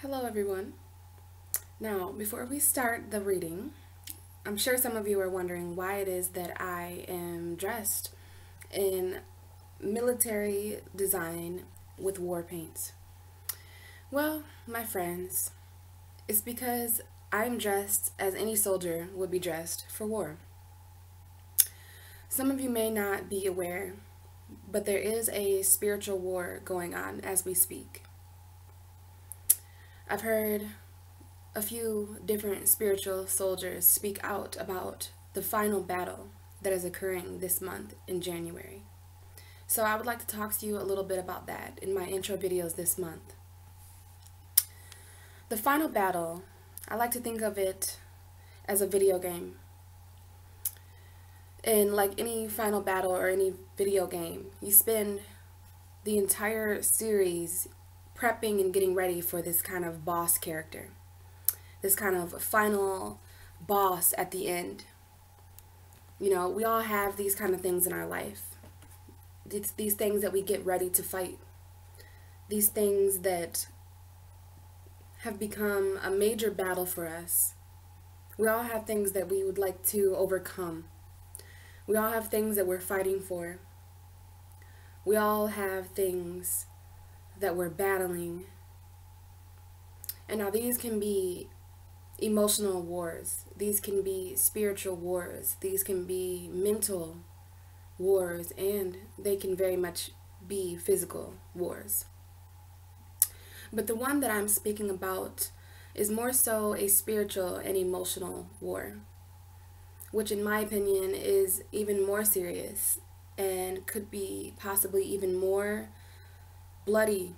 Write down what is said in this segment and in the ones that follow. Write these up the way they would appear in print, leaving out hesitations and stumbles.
Hello everyone. Now, before we start the reading, I'm sure some of you are wondering why it is that I am dressed in military design with war paints. Well, my friends, it's because I'm dressed as any soldier would be dressed for war. Some of you may not be aware, but there is a spiritual war going on as we speak. I've heard a few different spiritual soldiers speak out about the final battle that is occurring this month in January. So I would like to talk to you a little bit about that in my intro videos this month. The final battle, I like to think of it as a video game. And like any final battle or any video game, you spend the entire series prepping and getting ready for this kind of boss character, this kind of final boss at the end. You know, we all have these kind of things in our life. It's these things that we get ready to fight. These things that have become a major battle for us. We all have things that we would like to overcome. We all have things that we're fighting for. We all have things that we're battling. And now these can be emotional wars. These can be spiritual wars. These can be mental wars, and they can very much be physical wars. But the one that I'm speaking about is more so a spiritual and emotional war, which in my opinion is even more serious and could be possibly even more bloody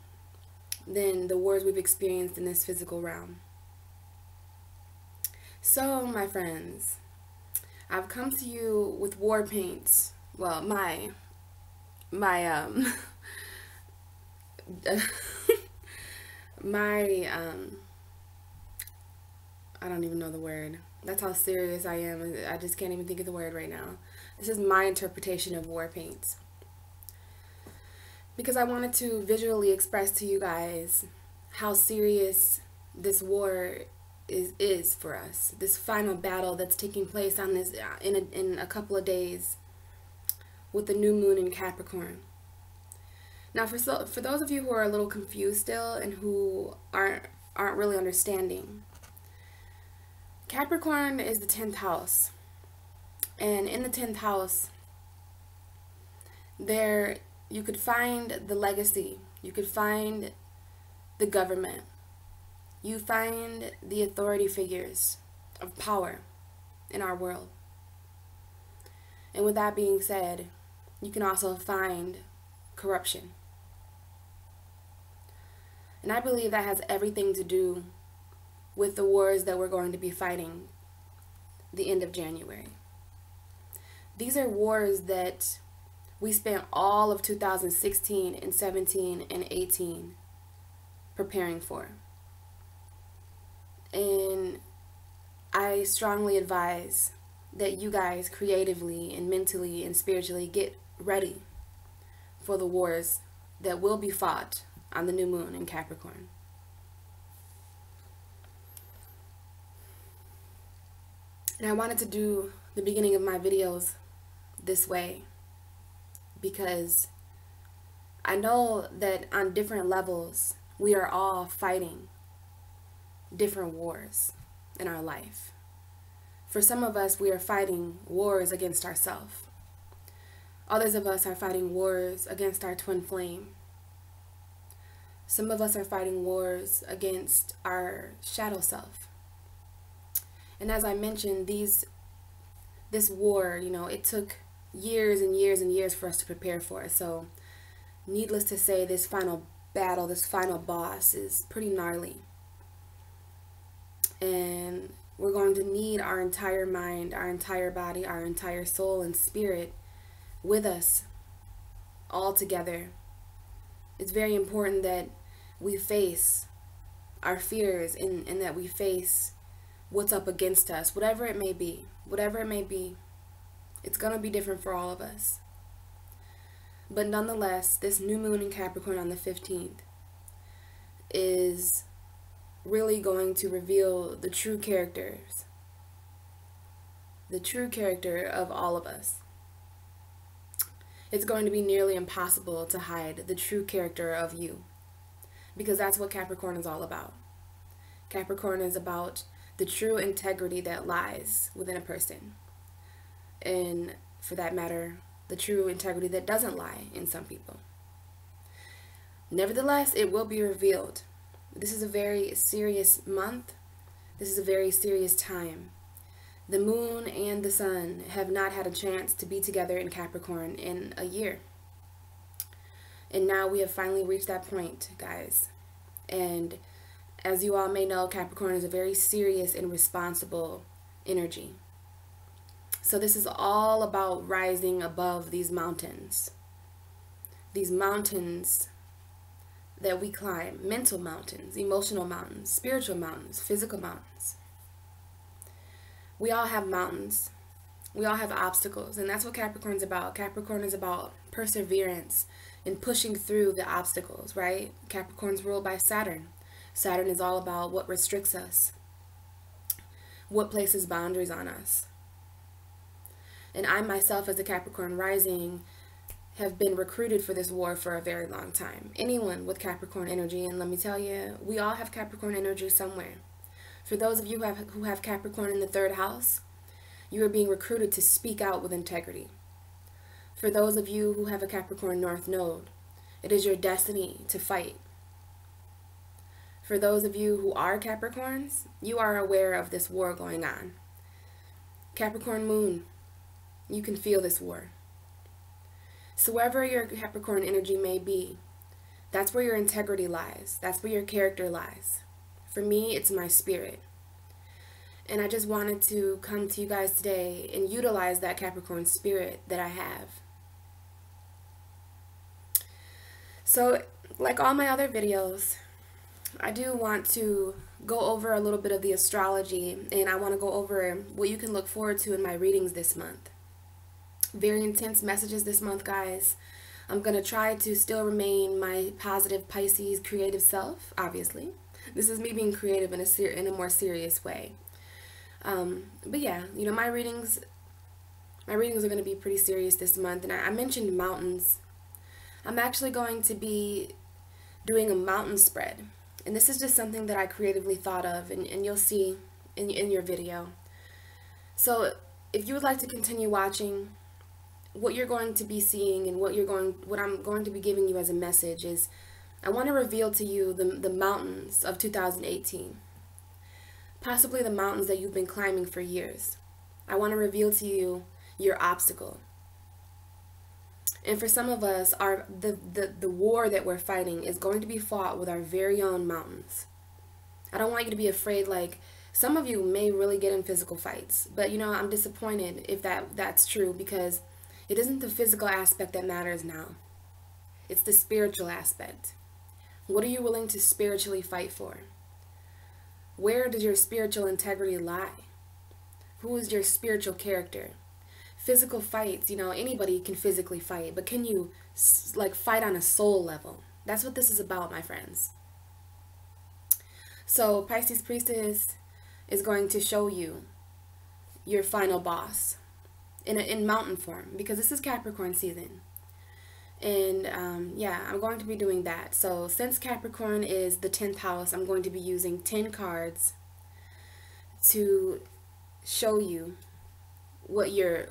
than the wars we've experienced in this physical realm. So, my friends, I've come to you with war paints. Well, my my I don't even know the word. That's how serious I am. I just can't even think of the word right now. This is my interpretation of war paints, because I wanted to visually express to you guys how serious this war is for us. This final battle that's taking place on this in a couple of days with the new moon in Capricorn. Now, for those of you who are a little confused still and who aren't really understanding, Capricorn is the 10th house, and in the 10th house, there you could find the legacy, you could find the government, you find the authority figures of power in our world. And with that being said, you can also find corruption. And I believe that has everything to do with the wars that we're going to be fighting the end of January. These are wars that we spent all of 2016 and 17 and 18 preparing for. And I strongly advise that you guys creatively and mentally and spiritually get ready for the wars that will be fought on the new moon in Capricorn. And I wanted to do the beginning of my videos this way because I know that on different levels we are all fighting different wars in our life. For some of us, we are fighting wars against ourselves. Others of us are fighting wars against our twin flame. Some of us are fighting wars against our shadow self. And as I mentioned, this war, you know, it took years and years and years for us to prepare for it. So needless to say, this final battle, this final boss is pretty gnarly. And we're going to need our entire mind, our entire body, our entire soul and spirit with us all together. It's very important that we face our fears and that we face what's up against us, whatever it may be. Whatever it may be, it's going to be different for all of us. But nonetheless, this new moon in Capricorn on the 15th is really going to reveal the true character of all of us. It's going to be nearly impossible to hide the true character of you, because that's what Capricorn is all about. Capricorn is about the true integrity that lies within a person, and for that matter, the true integrity that doesn't lie in some people. Nevertheless, it will be revealed. This is a very serious month. This is a very serious time. The moon and the sun have not had a chance to be together in Capricorn in a year. And now we have finally reached that point, guys. And as you all may know, Capricorn is a very serious and responsible energy. So this is all about rising above these mountains. These mountains that we climb. Mental mountains, emotional mountains, spiritual mountains, physical mountains. We all have mountains. We all have obstacles. And that's what Capricorn's about. Capricorn is about perseverance and pushing through the obstacles, right? Capricorn's ruled by Saturn. Saturn is all about what restricts us, what places boundaries on us. And I myself, as a Capricorn rising, have been recruited for this war for a very long time. Anyone with Capricorn energy, and let me tell you, we all have Capricorn energy somewhere. For those of you who have Capricorn in the 3rd house, you are being recruited to speak out with integrity. For those of you who have a Capricorn North Node, it is your destiny to fight. For those of you who are Capricorns, you are aware of this war going on. Capricorn Moon, you can feel this war. So wherever your Capricorn energy may be, that's where your integrity lies. That's where your character lies. For me, it's my spirit. And I just wanted to come to you guys today and utilize that Capricorn spirit that I have. So, like all my other videos, I do want to go over a little bit of the astrology, and I want to go over what you can look forward to in my readings this month. Very intense messages this month, guys. I'm going to try to still remain my positive Pisces creative self, obviously. This is me being creative in a more serious way. But yeah, you know, my readings are going to be pretty serious this month. And I mentioned mountains. I'm actually going to be doing a mountain spread. And this is just something that I creatively thought of, and you'll see in your video. So if you would like to continue watching, what you're going to be seeing and what I'm going to be giving you as a message is, I want to reveal to you the mountains of 2018. Possibly the mountains that you've been climbing for years. I want to reveal to you your obstacle. And for some of us, the war that we're fighting is going to be fought with our very own mountains. I don't want you to be afraid. Like, some of you may really get in physical fights, but you know, I'm disappointed if that's true, because it isn't the physical aspect that matters now. It's the spiritual aspect. What are you willing to spiritually fight for? Where does your spiritual integrity lie? Who is your spiritual character? Physical fights, you know, anybody can physically fight, but can you like fight on a soul level? That's what this is about, my friends. So Pisces Priestess is going to show you your final boss in mountain form, because this is Capricorn season. And yeah, I'm going to be doing that. So since Capricorn is the 10th house, I'm going to be using 10 cards to show you what your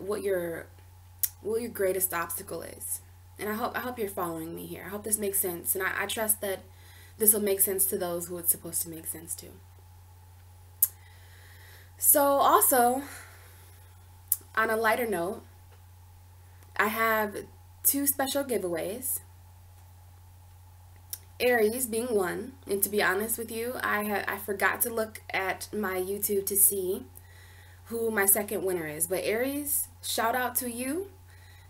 greatest obstacle is. And I hope you're following me here. I hope this makes sense, and I trust that this will make sense to those who it's supposed to make sense to. So also, on a lighter note, I have 2 special giveaways. Aries being one, and to be honest with you, I forgot to look at my YouTube to see who my second winner is. But Aries, shout out to you.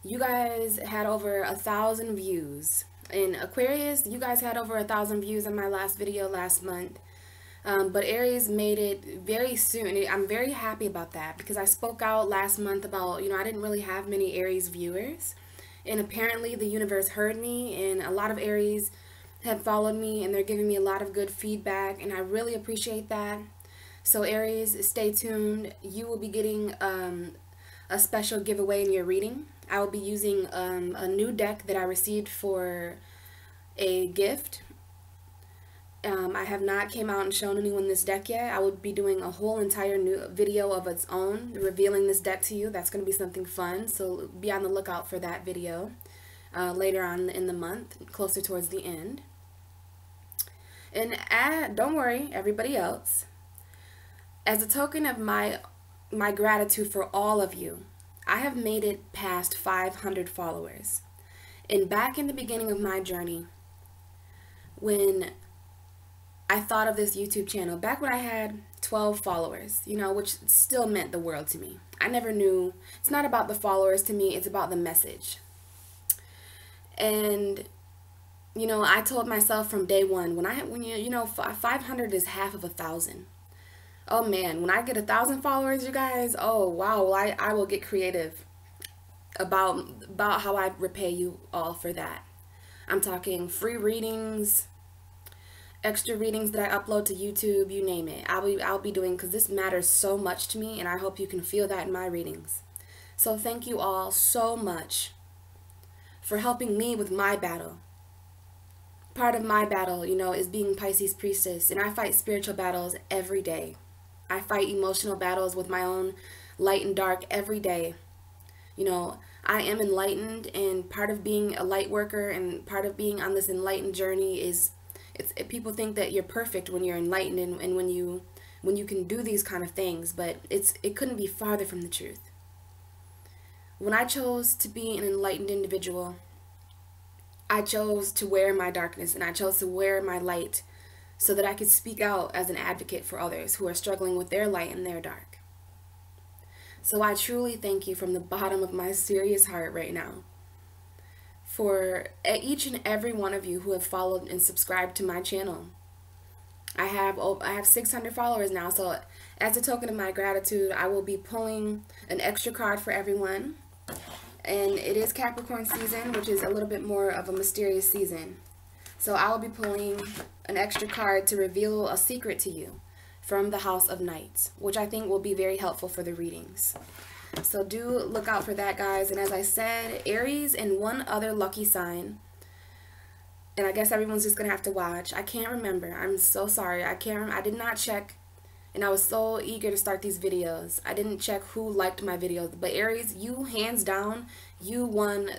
You guys had over 1,000 views. And Aquarius, you guys had over 1,000 views on my last video last month. But Aries made it very soon. I'm very happy about that, because I spoke out last month about, you know, I didn't really have many Aries viewers. And apparently the universe heard me, and a lot of Aries have followed me, and they're giving me a lot of good feedback, and I really appreciate that. So Aries, stay tuned. You will be getting a special giveaway in your reading. I will be using a new deck that I received for a gift. I have not came out and shown anyone this deck yet. I will be doing a whole entire new video of its own, revealing this deck to you. That's going to be something fun, so be on the lookout for that video later on in the month, closer towards the end. And don't worry, everybody else, as a token of my gratitude for all of you, I have made it past 500 followers. And back in the beginning of my journey, when I thought of this YouTube channel, back when I had 12 followers, you know, which still meant the world to me. I never knew, it's not about the followers to me, it's about the message. And, you know, I told myself from day one, when you know, 500 is half of 1,000. Oh man, when I get 1,000 followers, you guys, oh wow, well, I will get creative about how I repay you all for that. I'm talking free readings, extra readings that I upload to YouTube, you name it. I'll be doing, because this matters so much to me, and I hope you can feel that in my readings. So thank you all so much for helping me with my battle. Part of my battle, you know, is being Pisces priestess, and I fight spiritual battles every day. I fight emotional battles with my own light and dark every day. You know, I am enlightened, and part of being a light worker and part of being on this enlightened journey is people think that you're perfect when you're enlightened and when you can do these kind of things, but it couldn't be farther from the truth. When I chose to be an enlightened individual, I chose to wear my darkness and I chose to wear my light so that I could speak out as an advocate for others who are struggling with their light and their dark. So I truly thank you from the bottom of my serious heart right now for each and every one of you who have followed and subscribed to my channel. I have 600 followers now, so as a token of my gratitude, I will be pulling an extra card for everyone. And it is Capricorn season, which is a little bit more of a mysterious season. So I will be pulling an extra card to reveal a secret to you from the House of Knights, which I think will be very helpful for the readings. So do look out for that, guys. And as I said, Aries and one other lucky sign, and I guess everyone's just gonna have to watch. I can't remember. I'm so sorry. I did not check, and I was so eager to start these videos. I didn't check who liked my videos. But Aries, you hands down, you won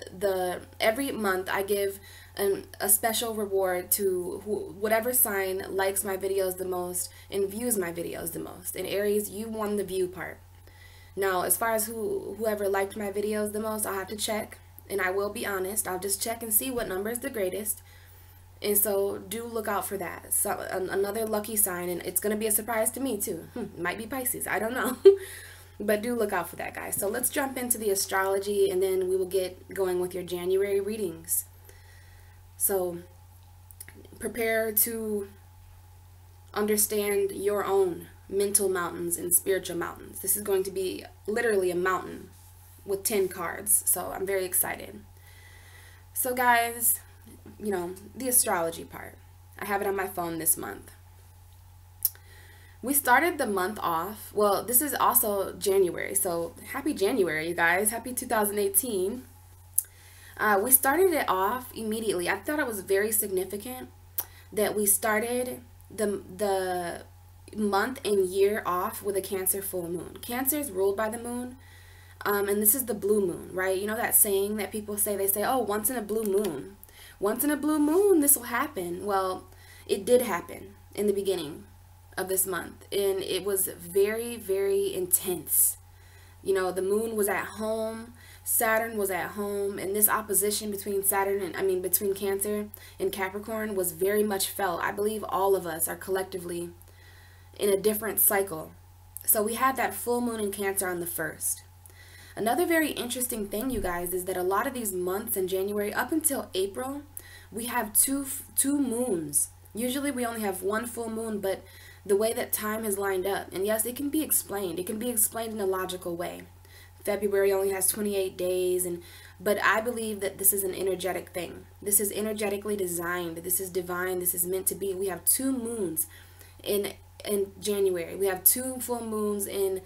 every month I give a special reward to whatever sign likes my videos the most and views my videos the most. And Aries, you won the view part. Now, as far as whoever liked my videos the most, I'll have to check, and I will be honest. I'll just check and see what number is the greatest. And so do look out for that. So another lucky sign, and it's going to be a surprise to me too. Might be Pisces, I don't know. But do look out for that, guys. So let's jump into the astrology, and then we will get going with your January readings. So prepare to understand your own mental mountains and spiritual mountains. This is going to be literally a mountain with 10 cards. So I'm very excited. So guys, you know, the astrology part. I have it on my phone this month. We started the month off, well, this is also January, so happy January, you guys. Happy 2018. We started it off immediately. I thought it was very significant that we started the month and year off with a Cancer full moon. Cancer is ruled by the moon, and this is the blue moon, right? You know that saying that people say, they say, oh, once in a blue moon. Once in a blue moon, this will happen. Well, it did happen in the beginning of this month, and it was very, very intense. You know, the moon was at home, Saturn was at home, and this opposition between between Cancer and Capricorn was very much felt. I believe all of us are collectively in a different cycle. So we had that full moon in Cancer on the 1st. Another very interesting thing, you guys, is that a lot of these months in January up until April, we have two moons. Usually we only have one full moon, but the way that time has lined up, and yes, it can be explained. It can be explained in a logical way. February only has 28 days, but I believe that this is an energetic thing. This is energetically designed. This is divine. This is meant to be. We have 2 moons in January. We have 2 full moons in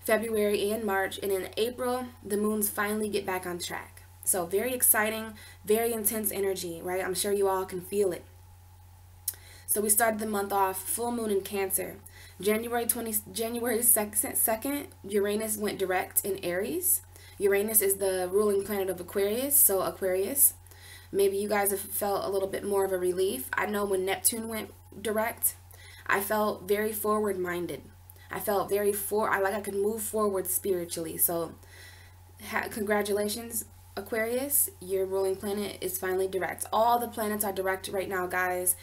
February and March, and in April the moons finally get back on track. So very exciting, very intense energy, right? I'm sure you all can feel it. So we started the month off full moon in Cancer. January 2nd, Uranus went direct in Aries. Uranus is the ruling planet of Aquarius, so Aquarius. Maybe you guys have felt a little bit more of a relief. I know when Neptune went direct, I felt very forward-minded. I felt I could move forward spiritually. So congratulations, Aquarius. Your ruling planet is finally direct. All the planets are direct right now, guys.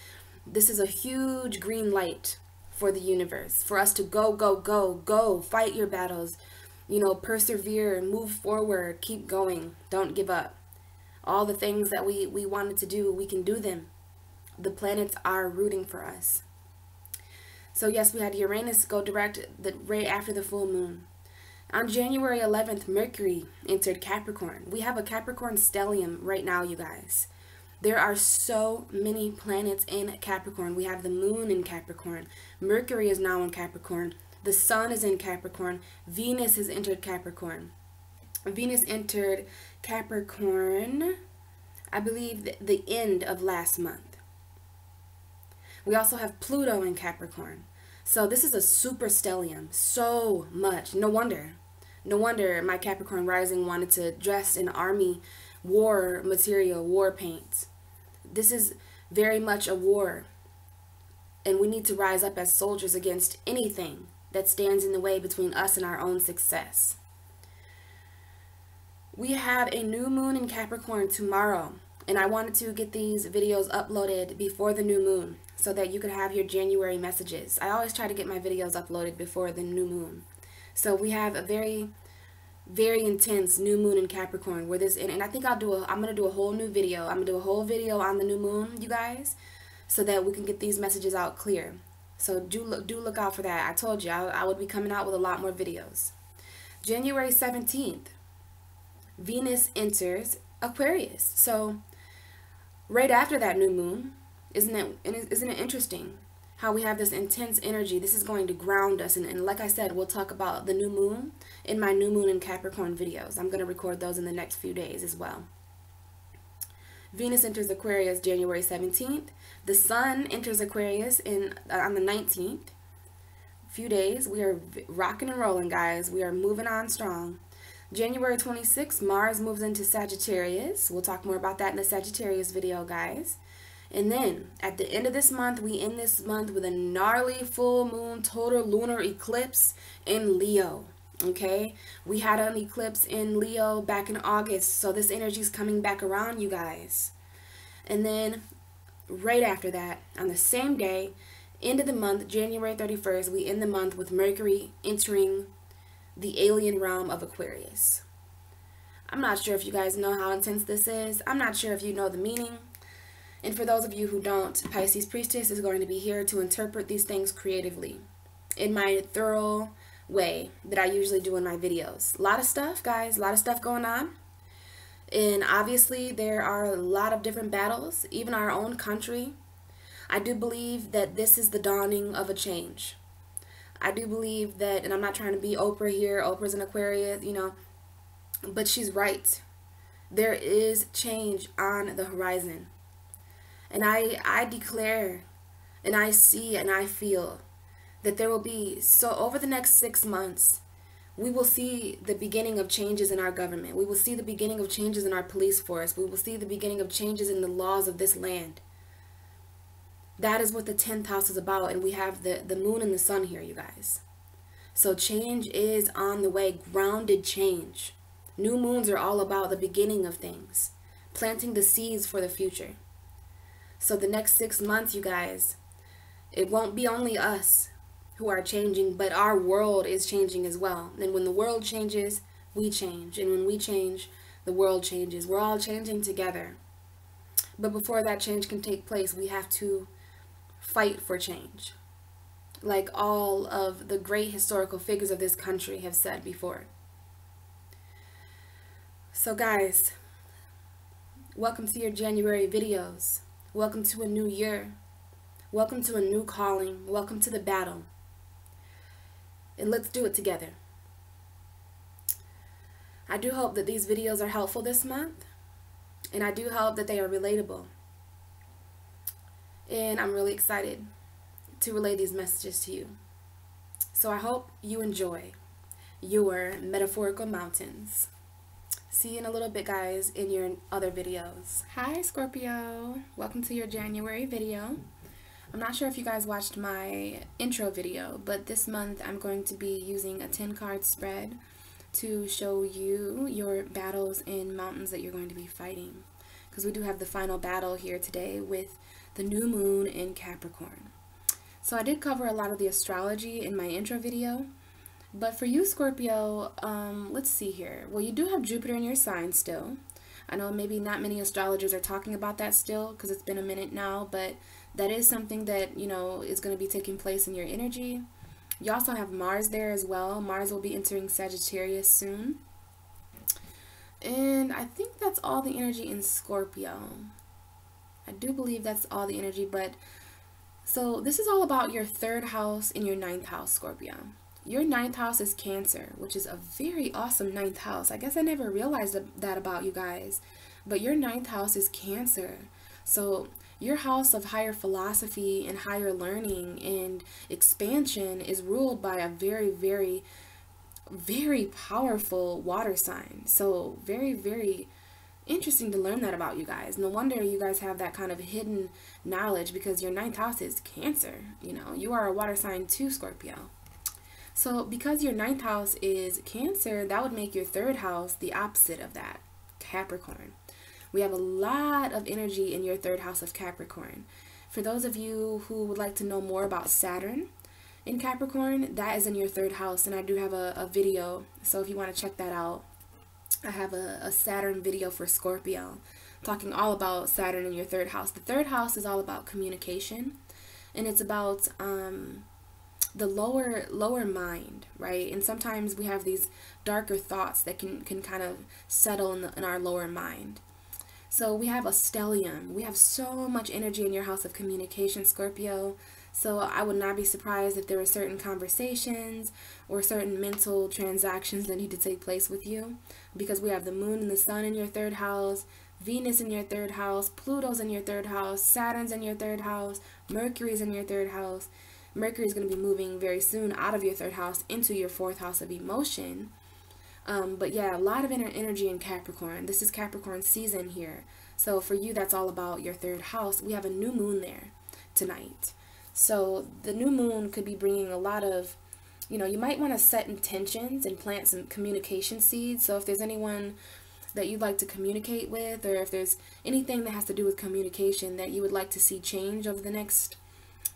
This is a huge green light for the universe, for us to go, fight your battles, persevere, move forward, keep going, don't give up. All the things that we wanted to do, we can do them. The planets are rooting for us. So yes, we had Uranus go direct right after the full moon. On January 11th, Mercury entered Capricorn. We have a Capricorn stellium right now, you guys. There are so many planets in Capricorn. We have the moon in Capricorn. Mercury is now in Capricorn. The sun is in Capricorn. Venus has entered Capricorn. Venus entered Capricorn, I believe, the end of last month. We also have Pluto in Capricorn. So this is a super stellium. So much. No wonder my Capricorn rising wanted to dress in army war material, war paint. This is very much a war. And we need to rise up as soldiers against anything that stands in the way between us and our own success. We have a new moon in Capricorn tomorrow. And I wanted to get these videos uploaded before the new moon so that you could have your January messages. I always try to get my videos uploaded before the new moon. So we have a very, very intense new moon in Capricorn where and I think I'm going to do a whole new video. I'm going to do a whole video on the new moon, you guys, so that we can get these messages out clear. So do look out for that. I told you I would be coming out with a lot more videos. January 17th, Venus enters Aquarius. So right after that new moon, isn't it interesting how we have this intense energy? This is going to ground us, and like I said, we'll talk about the new moon in my new moon in Capricorn videos. I'm going to record those in the next few days as well. Venus enters Aquarius January 17th. The sun enters Aquarius on the 19th. Few days. We are rocking and rolling, guys. We are moving on strong. January 26th, Mars moves into Sagittarius. We'll talk more about that in the Sagittarius video, guys. And then, at the end of this month, we end this month with a gnarly full moon total lunar eclipse in Leo. Okay? We had an eclipse in Leo back in August, so this energy is coming back around, you guys. And then, right after that, on the same day, end of the month, January 31st, we end the month with Mercury entering the alien realm of Aquarius. I'm not sure if you guys know how intense this is. I'm not sure if you know the meaning. And for those of you who don't, Pisces Priestess is going to be here to interpret these things creatively in my thorough way that I usually do in my videos. A lot of stuff, guys, a lot of stuff going on. And obviously there are a lot of different battles, even our own country. I do believe that this is the dawning of a change. I do believe that, and I'm not trying to be Oprah here, Oprah's an Aquarius, but she's right. There is change on the horizon. And I declare, and I see, and I feel that there will be, so over the next 6 months, we will see the beginning of changes in our government. We will see the beginning of changes in our police force. We will see the beginning of changes in the laws of this land. That is what the 10th house is about, and we have the moon and the sun here, you guys. So change is on the way, grounded change. New moons are all about the beginning of things, planting the seeds for the future. So the next 6 months, you guys, it won't be only us who are changing, but our world is changing as well. And when the world changes, we change. And when we change, the world changes. We're all changing together. But before that change can take place, we have to fight for change. Like all of the great historical figures of this country have said before. So guys, welcome to your January videos. Welcome to a new year. Welcome to a new calling. Welcome to the battle. And let's do it together. I do hope that these videos are helpful this month. And I do hope that they are relatable. And I'm really excited to relay these messages to you. So I hope you enjoy your metaphorical mountains. See you in a little bit, guys, in your other videos. Hi, Scorpio. Welcome to your January video. I'm not sure if you guys watched my intro video, but this month I'm going to be using a 10-card spread to show you your battles and mountains that you're going to be fighting. Because we do have the final battle here today with the new moon in Capricorn. So I did cover a lot of the astrology in my intro video. But for you, Scorpio, let's see here. Well, you do have Jupiter in your sign still. I know maybe not many astrologers are talking about that still because it's been a minute now, but that is something that, you know, is going to be taking place in your energy. You also have Mars there as well. Mars will be entering Sagittarius soon. And I think that's all the energy in Scorpio. I do believe that's all the energy, but so this is all about your 3rd house and your 9th house, Scorpio. Your 9th house is Cancer, which is a very awesome 9th house. I guess I never realized that about you guys. But your 9th house is Cancer. So your house of higher philosophy and higher learning and expansion is ruled by a very, very, very powerful water sign. So very, very interesting to learn that about you guys. No wonder you guys have that kind of hidden knowledge because your 9th house is Cancer. You know, you are a water sign too, Scorpio. So because your 9th house is Cancer, that would make your 3rd house the opposite of that, Capricorn. We have a lot of energy in your 3rd house of Capricorn. For those of you who would like to know more about Saturn in Capricorn, that is in your 3rd house, and I do have a video, so if you want to check that out, I have a Saturn video for Scorpio talking all about Saturn in your 3rd house. The 3rd house is all about communication, and it's about the lower mind, right? And sometimes we have these darker thoughts that can kind of settle in our lower mind. So we have a stellium. We have so much energy in your house of communication, Scorpio. So I would not be surprised if there were certain conversations or certain mental transactions that need to take place with you, because we have the moon and the sun in your 3rd house, Venus in your 3rd house, Pluto's in your 3rd house, Saturn's in your 3rd house, Mercury's in your 3rd house. Mercury is going to be moving very soon out of your 3rd house into your 4th house of emotion. But yeah, a lot of energy in Capricorn. This is Capricorn season here. So for you, that's all about your 3rd house. We have a new moon there tonight. So the new moon could be bringing a lot of, you know, you might want to set intentions and plant some communication seeds. So if there's anyone that you'd like to communicate with, or if there's anything that has to do with communication that you would like to see change over the next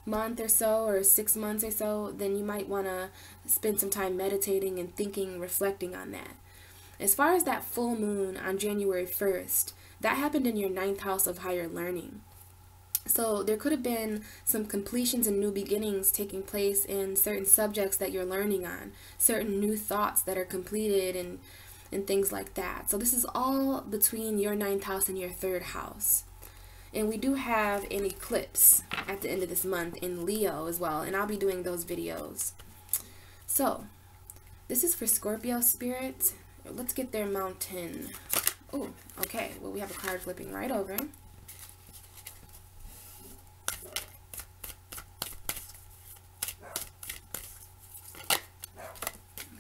month or so, or 6 months or so, then you might want to spend some time meditating and thinking, reflecting on that. As far as that full moon on January 1st, that happened in your 9th house of higher learning. So there could have been some completions and new beginnings taking place in certain subjects that you're learning on, certain new thoughts that are completed and things like that. So this is all between your 9th house and your 3rd house. And we do have an eclipse at the end of this month in Leo as well, and I'll be doing those videos. So, this is for Scorpio spirit. Let's get their mountain. Oh, okay. Well, we have a card flipping right over.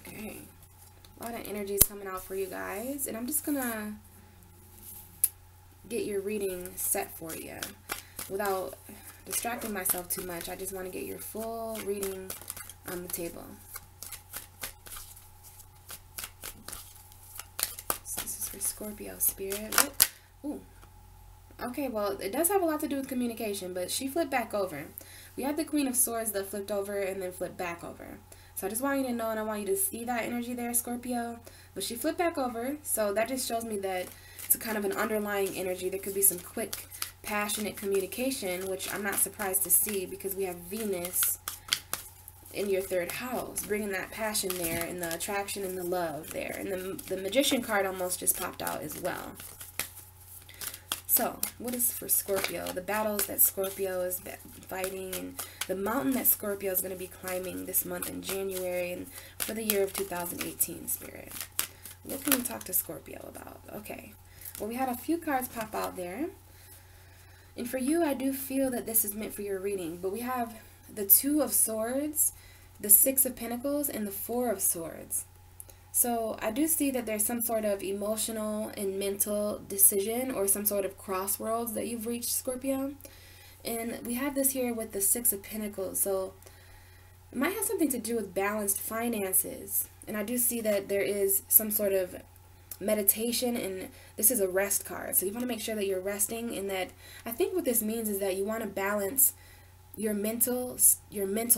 Okay. A lot of energy is coming out for you guys, and I'm just gonna get your reading set for you without distracting myself too much. I just want to get your full reading on the table. So this is for Scorpio spirit. Ooh. Okay, well, it does have a lot to do with communication, but she flipped back over. We had the Queen of Swords that flipped over and then flipped back over. So I just want you to know, and I want you to see that energy there, Scorpio. But she flipped back over, so that just shows me that it's a kind of an underlying energy. There could be some quick, passionate communication, which I'm not surprised to see because we have Venus in your third house, bringing that passion there, and the attraction and the love there. And the Magician card almost just popped out as well. So, what is for Scorpio? The battles that Scorpio is fighting, and the mountain that Scorpio is going to be climbing this month in January and for the year of 2018, Spirit. What can we talk to Scorpio about? Okay. Well, we had a few cards pop out there. And for you, I do feel that this is meant for your reading. But we have the Two of Swords, the Six of Pentacles, and the Four of Swords. So I do see that there's some sort of emotional and mental decision or some sort of crossroads that you've reached, Scorpio. And we have this here with the Six of Pentacles. So it might have something to do with balanced finances. And I do see that there is some sort of meditation, and this is a rest card. So you want to make sure that you're resting, and that I think what this means is that you want to balance your mental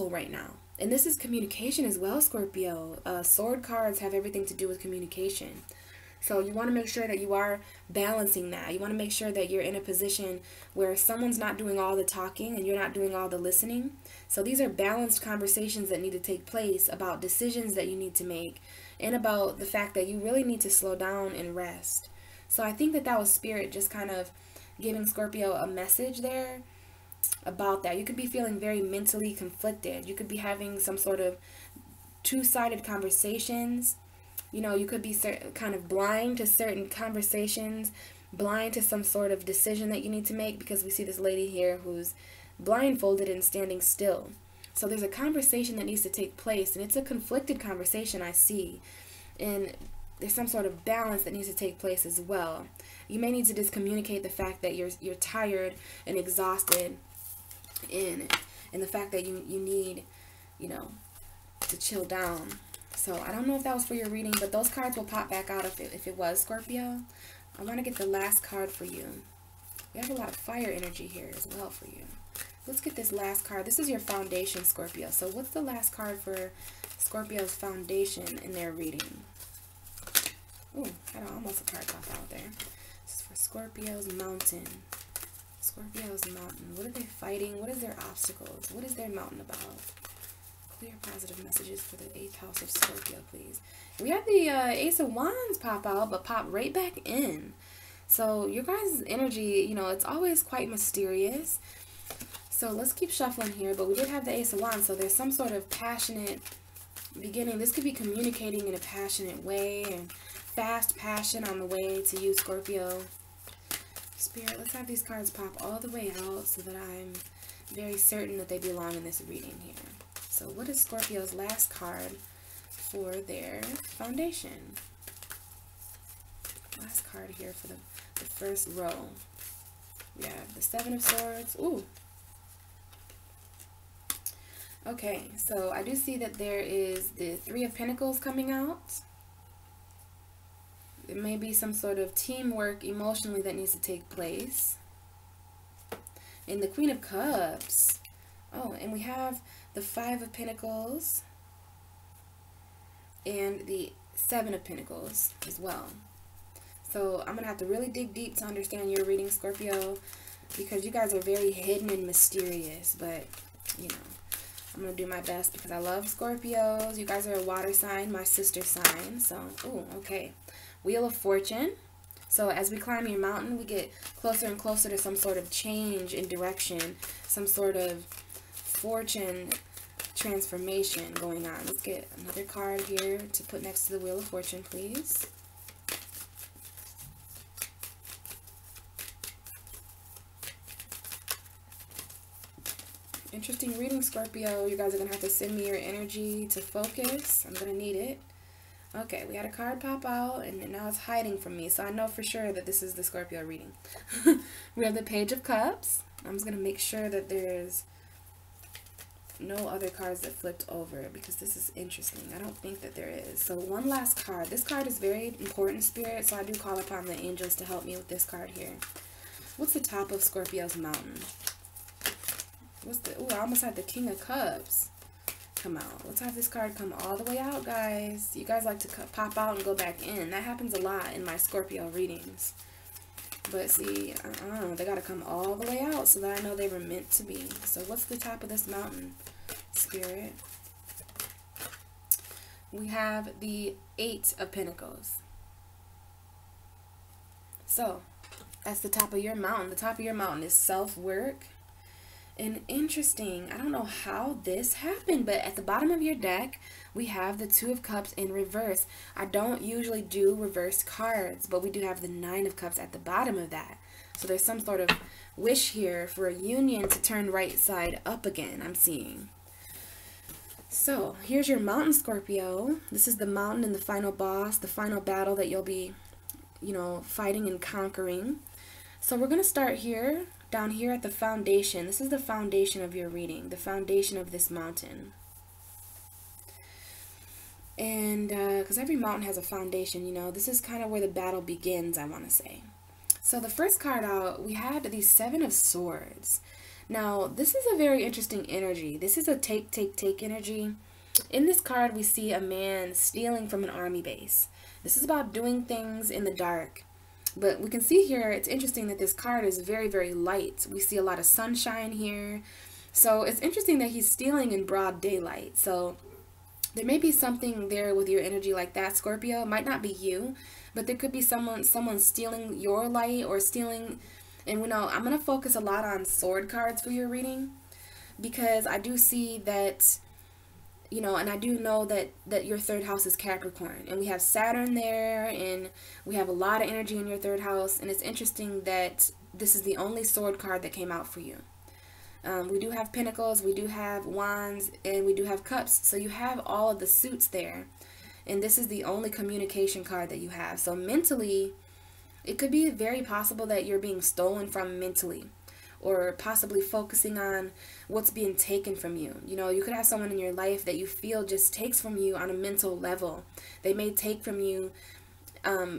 right now. And this is communication as well, Scorpio. Sword cards have everything to do with communication. So you want to make sure that you are balancing that. You want to make sure that you're in a position where someone's not doing all the talking and you're not doing all the listening. So these are balanced conversations that need to take place about decisions that you need to make, and about the fact that you really need to slow down and rest. So I think that that was Spirit just kind of giving Scorpio a message there about that. You could be feeling very mentally conflicted. You could be having some sort of two-sided conversations. You know, you could be kind of blind to certain conversations, blind to some sort of decision that you need to make, because we see this lady here who's blindfolded and standing still. So there's a conversation that needs to take place, and it's a conflicted conversation, I see. And there's some sort of balance that needs to take place as well. You may need to just communicate the fact that you're tired and exhausted, and the fact that you need, you know, to chill down. So I don't know if that was for your reading, but those cards will pop back out if it was, Scorpio. I want to get the last card for you. We have a lot of fire energy here as well for you. Let's get this last card. This is your foundation, Scorpio. So what's the last card for Scorpio's foundation in their reading? Ooh, had almost a card pop out there. This is for Scorpio's mountain. Scorpio's mountain. What are they fighting? What is their obstacles? What is their mountain about? Clear positive messages for the 8th house of Scorpio, please. We have the Ace of Wands pop out, but pop right back in. So your guys' energy, you know, it's always quite mysterious. So let's keep shuffling here, but we did have the Ace of Wands, so there's some sort of passionate beginning. This could be communicating in a passionate way, and fast passion on the way to you, Scorpio. Spirit, let's have these cards pop all the way out so that I'm very certain that they belong in this reading here. So what is Scorpio's last card for their foundation? Last card here for the first row. We have the Seven of Swords. Ooh. Okay, so I do see that there is the Three of Pentacles coming out. There may be some sort of teamwork emotionally that needs to take place. And the Queen of Cups. Oh, and we have the Five of Pentacles and the Seven of Pentacles as well. So I'm going to have to really dig deep to understand your reading, Scorpio, because you guys are very hidden and mysterious. But, you know, I'm going to do my best because I love Scorpios. You guys are a water sign, my sister sign. So, ooh, okay. Wheel of Fortune. So as we climb your mountain, we get closer and closer to some sort of change in direction, some sort of fortune transformation going on. Let's get another card here to put next to the Wheel of Fortune, please. Interesting reading, Scorpio. You guys are going to have to send me your energy to focus. I'm going to need it. Okay, we had a card pop out, and now it's hiding from me, so I know for sure that this is the Scorpio reading. We have the Page of Cups. I'm just going to make sure that there's no other cards that flipped over, because this is interesting. I don't think that there is. So one last card. This card is very important, Spirit, so I do call upon the angels to help me with this card here. What's the top of Scorpio's mountain? What's the... Ooh, I almost had the King of Cups come out. Let's have this card come all the way out, guys. You guys like to pop out and go back in. That happens a lot in my Scorpio readings. But see, they got to come all the way out so that I know they were meant to be. So what's the top of this mountain, Spirit? we have the Eight of Pentacles. So that's the top of your mountain. The top of your mountain is self-work. And interesting, I don't know how this happened, but at the bottom of your deck, we have the Two of Cups in reverse. I don't usually do reverse cards, but we do have the Nine of Cups at the bottom of that. So there's some sort of wish here for a union to turn right side up again, I'm seeing. So here's your mountain, Scorpio. This is the mountain and the final boss, the final battle that you'll be, you know, fighting and conquering. So we're going to start here, down here at the foundation. This is the foundation of your reading, the foundation of this mountain. And because every mountain has a foundation, you know, this is kind of where the battle begins, I want to say. So the first card out, we had the Seven of Swords. Now, this is a very interesting energy. This is a take, take, take energy. In this card, we see a man stealing from an army base. This is about doing things in the dark. But we can see here, it's interesting that this card is very, very light. We see a lot of sunshine here. So it's interesting that he's stealing in broad daylight. So there may be something there with your energy like that, Scorpio. It might not be you, but there could be someone stealing your light or stealing. And you know, I'm going to focus a lot on sword cards for your reading because I do see that, you know, and I do know that your third house is Capricorn, and we have Saturn there, and we have a lot of energy in your third house, and it's interesting that this is the only sword card that came out for you. We do have Pentacles, we do have Wands, and we do have Cups, so you have all of the suits there, and this is the only communication card that you have. So mentally, it could be very possible that you're being stolen from mentally, or possibly focusing on what's being taken from you. You know, you could have someone in your life that you feel just takes from you on a mental level. They may take from you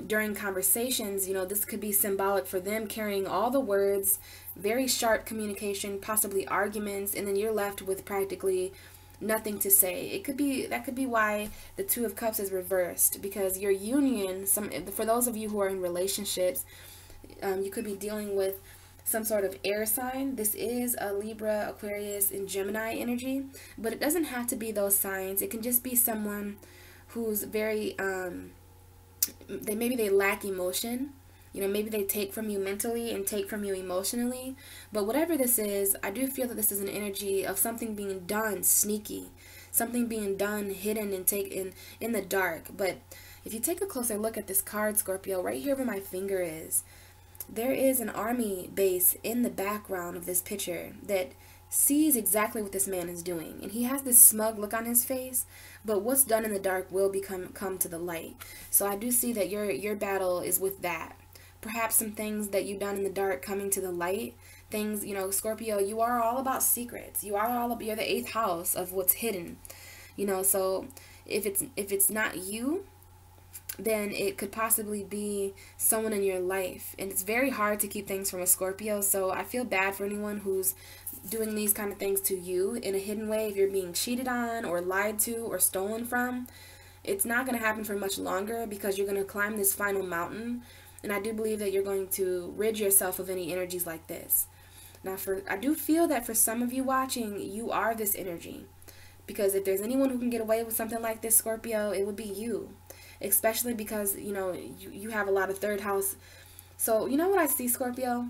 during conversations. You know, this could be symbolic for them carrying all the words, very sharp communication, possibly arguments, and then you're left with practically nothing to say. It could be, that could be why the Two of Cups is reversed, because your union, for those of you who are in relationships, you could be dealing with some sort of air sign. This is a Libra, Aquarius, and Gemini energy, but it doesn't have to be those signs. It can just be someone who's very, maybe they lack emotion. You know, maybe they take from you mentally and take from you emotionally. But whatever this is, I do feel that this is an energy of something being done sneaky, something being done hidden and taken in the dark. But if you take a closer look at this card, Scorpio, right here where my finger is, there is an army base in the background of this picture that sees exactly what this man is doing. And he has this smug look on his face, but what's done in the dark will come to the light. So I do see that your battle is with that. Perhaps some things that you've done in the dark coming to the light. Things, you know, Scorpio, you are all about secrets. You're the eighth house of what's hidden. You know, so if it's not you, then it could possibly be someone in your life. And it's very hard to keep things from a Scorpio, so I feel bad for anyone who's doing these kind of things to you in a hidden way. If you're being cheated on or lied to or stolen from, it's not going to happen for much longer, because you're going to climb this final mountain, and I do believe that you're going to rid yourself of any energies like this. Now, I do feel that for some of you watching, you are this energy, because if there's anyone who can get away with something like this, Scorpio, it would be you. Especially because, you know, you have a lot of third house. So, you know what I see, Scorpio?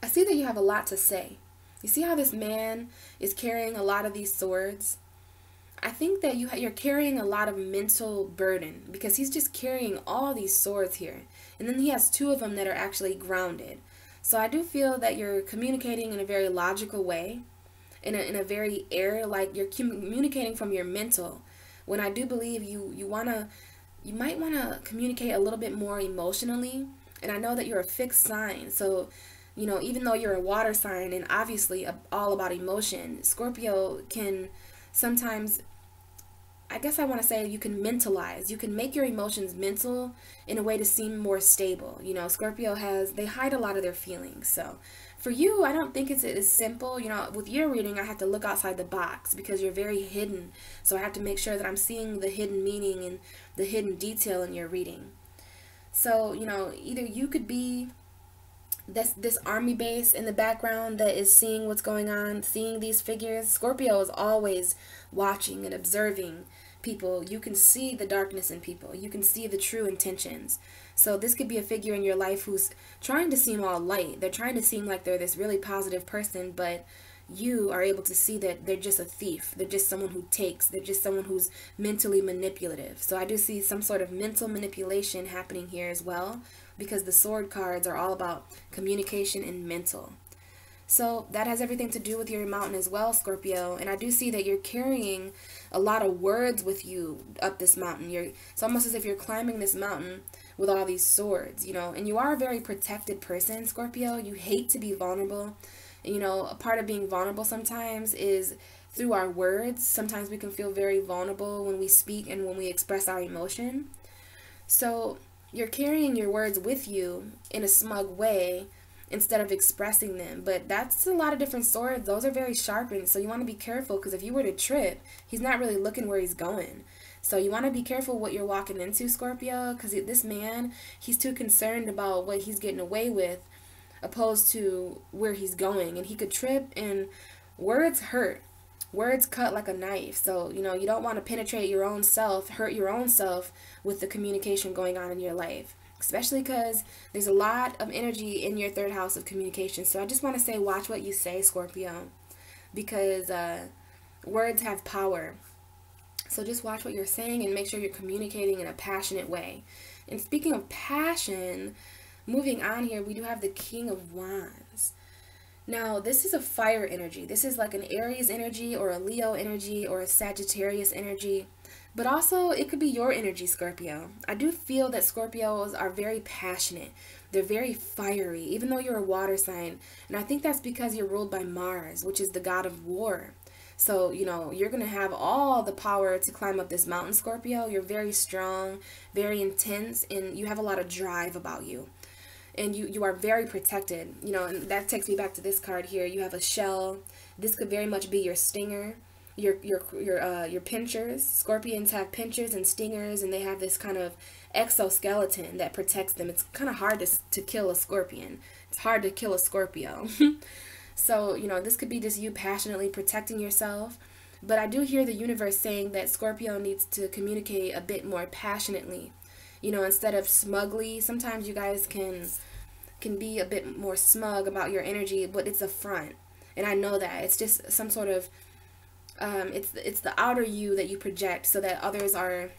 I see that you have a lot to say. You see how this man is carrying a lot of these swords? I think that you're carrying a lot of mental burden, because he's just carrying all these swords here. And then he has two of them that are actually grounded. So I do feel that you're communicating in a very logical way, in a very like you're communicating from your mental. When I do believe you might want to communicate a little bit more emotionally. And I know that you're a fixed sign. So, you know, even though you're a water sign and obviously all about emotion, Scorpio can sometimes, I guess I want to say, you can mentalize. You can make your emotions mental in a way to seem more stable. You know, Scorpio they hide a lot of their feelings. So for you, I don't think it's as simple. You know, with your reading, I have to look outside the box because you're very hidden. So I have to make sure that I'm seeing the hidden meaning and the hidden detail in your reading. So, you know, either you could be this army base in the background that is seeing what's going on, seeing these figures. Scorpio is always watching and observing people, you can see the darkness in people. You can see the true intentions. So this could be a figure in your life who's trying to seem all light. They're trying to seem like they're this really positive person, but you are able to see that they're just a thief. They're just someone who takes. They're just someone who's mentally manipulative. So I do see some sort of mental manipulation happening here as well, because the sword cards are all about communication and mental. So that has everything to do with your mountain as well, Scorpio. And I do see that you're carrying a lot of words with you up this mountain. It's almost as if you're climbing this mountain with all these swords, you know. And you are a very protected person, Scorpio. You hate to be vulnerable. And, you know, a part of being vulnerable sometimes is through our words. Sometimes we can feel very vulnerable when we speak and when we express our emotion. So you're carrying your words with you in a smug way, instead of expressing them. But that's a lot of different swords. Those are very sharpened, so you want to be careful, because if you were to trip, he's not really looking where he's going. So you want to be careful what you're walking into, Scorpio, because this man, he's too concerned about what he's getting away with opposed to where he's going. And he could trip, and words hurt. Words cut like a knife. So, you know, you don't want to penetrate your own self, hurt your own self with the communication going on in your life. Especially because there's a lot of energy in your third house of communication. So I just want to say, watch what you say, Scorpio, because words have power. So just watch what you're saying and make sure you're communicating in a passionate way. And speaking of passion, moving on here, we do have the King of Wands. Now, this is a fire energy. This is like an Aries energy or a Leo energy or a Sagittarius energy. But also, it could be your energy, Scorpio. I do feel that Scorpios are very passionate. They're very fiery, even though you're a water sign. And I think that's because you're ruled by Mars, which is the god of war. So, you know, you're going to have all the power to climb up this mountain, Scorpio. You're very strong, very intense, and you have a lot of drive about you. And you are very protected. You know, and that takes me back to this card here. You have a shell. This could very much be your stinger. Your pinchers. Scorpions have pinchers and stingers, and they have this kind of exoskeleton that protects them. It's kind of hard to kill a scorpion. It's hard to kill a Scorpio. So, you know, this could be just you passionately protecting yourself. But I do hear the universe saying that Scorpio needs to communicate a bit more passionately. You know, instead of smugly. Sometimes you guys can be a bit more smug about your energy, but it's a front. And I know that. It's just some sort of it's the outer you that you project so that others are,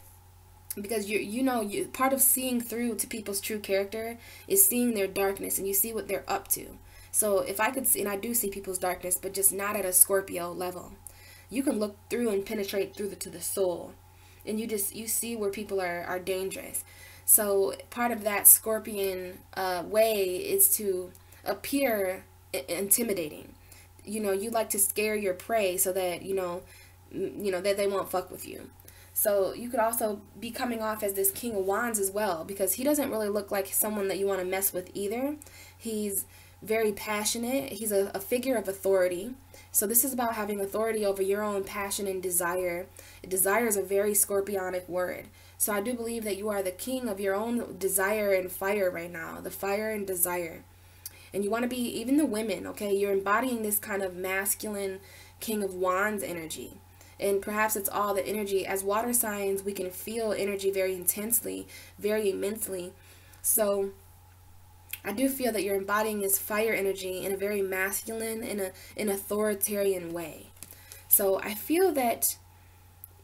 because you know part of seeing through to people's true character is seeing their darkness, and you see what they're up to. So if I could see, and I do see people's darkness, but just not at a Scorpio level. You can look through and penetrate through to the soul, and you see where people are dangerous. So part of that Scorpion way is to appear intimidating. You know, you like to scare your prey so that, you know that they won't fuck with you. So you could also be coming off as this King of Wands as well, because he doesn't really look like someone that you want to mess with either. He's very passionate. He's a figure of authority. So this is about having authority over your own passion and desire. Desire is a very scorpionic word. So I do believe that you are the king of your own desire and fire right now. The fire and desire. And you want to be, even the women, okay? You're embodying this kind of masculine King of Wands energy. And perhaps it's all the energy. As water signs, we can feel energy very intensely, very immensely. So I do feel that you're embodying this fire energy in a very masculine, in an authoritarian way. So I feel that,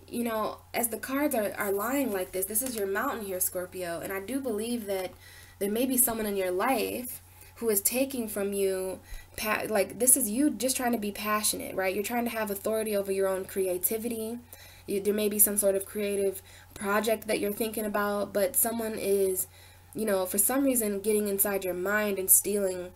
you know, as the cards are lying like this is your mountain here, Scorpio. And I do believe that there may be someone in your life who is taking from you, like this is you just trying to be passionate, right? You're trying to have authority over your own creativity. There may be some sort of creative project that you're thinking about, but someone is, you know, for some reason getting inside your mind and stealing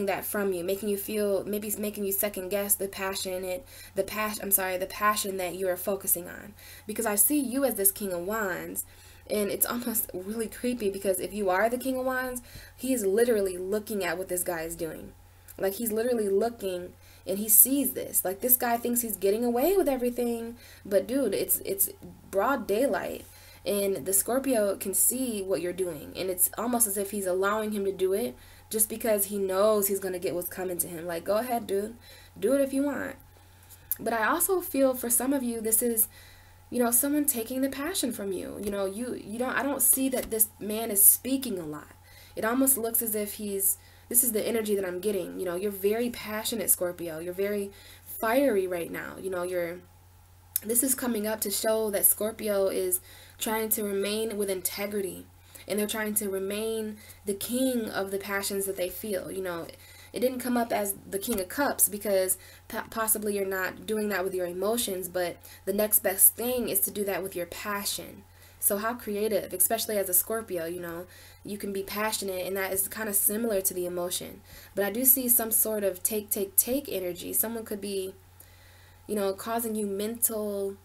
that from you, making you feel, maybe making you second guess the passion that you are focusing on. Because I see you as this King of Wands. And it's almost really creepy, because if you are the King of Wands, he is literally looking at what this guy is doing. Like, he's literally looking, and he sees this. Like, this guy thinks he's getting away with everything. But, dude, it's broad daylight. And the Scorpio can see what you're doing. And it's almost as if he's allowing him to do it just because he knows he's going to get what's coming to him. Like, go ahead, dude. Do it if you want. But I also feel for some of you, this is you know, someone taking the passion from you. You know, you don't, I don't see that this man is speaking a lot. It almost looks as if this is the energy that I'm getting. You know, you're very passionate, Scorpio. You're very fiery right now. You know, this is coming up to show that Scorpio is trying to remain with integrity, and they're trying to remain the king of the passions that they feel. You know, it didn't come up as the King of Cups because possibly you're not doing that with your emotions, but the next best thing is to do that with your passion. So how creative, especially as a Scorpio, you know, you can be passionate, and that is kind of similar to the emotion. But I do see some sort of take energy. Someone could be, you know, causing you mental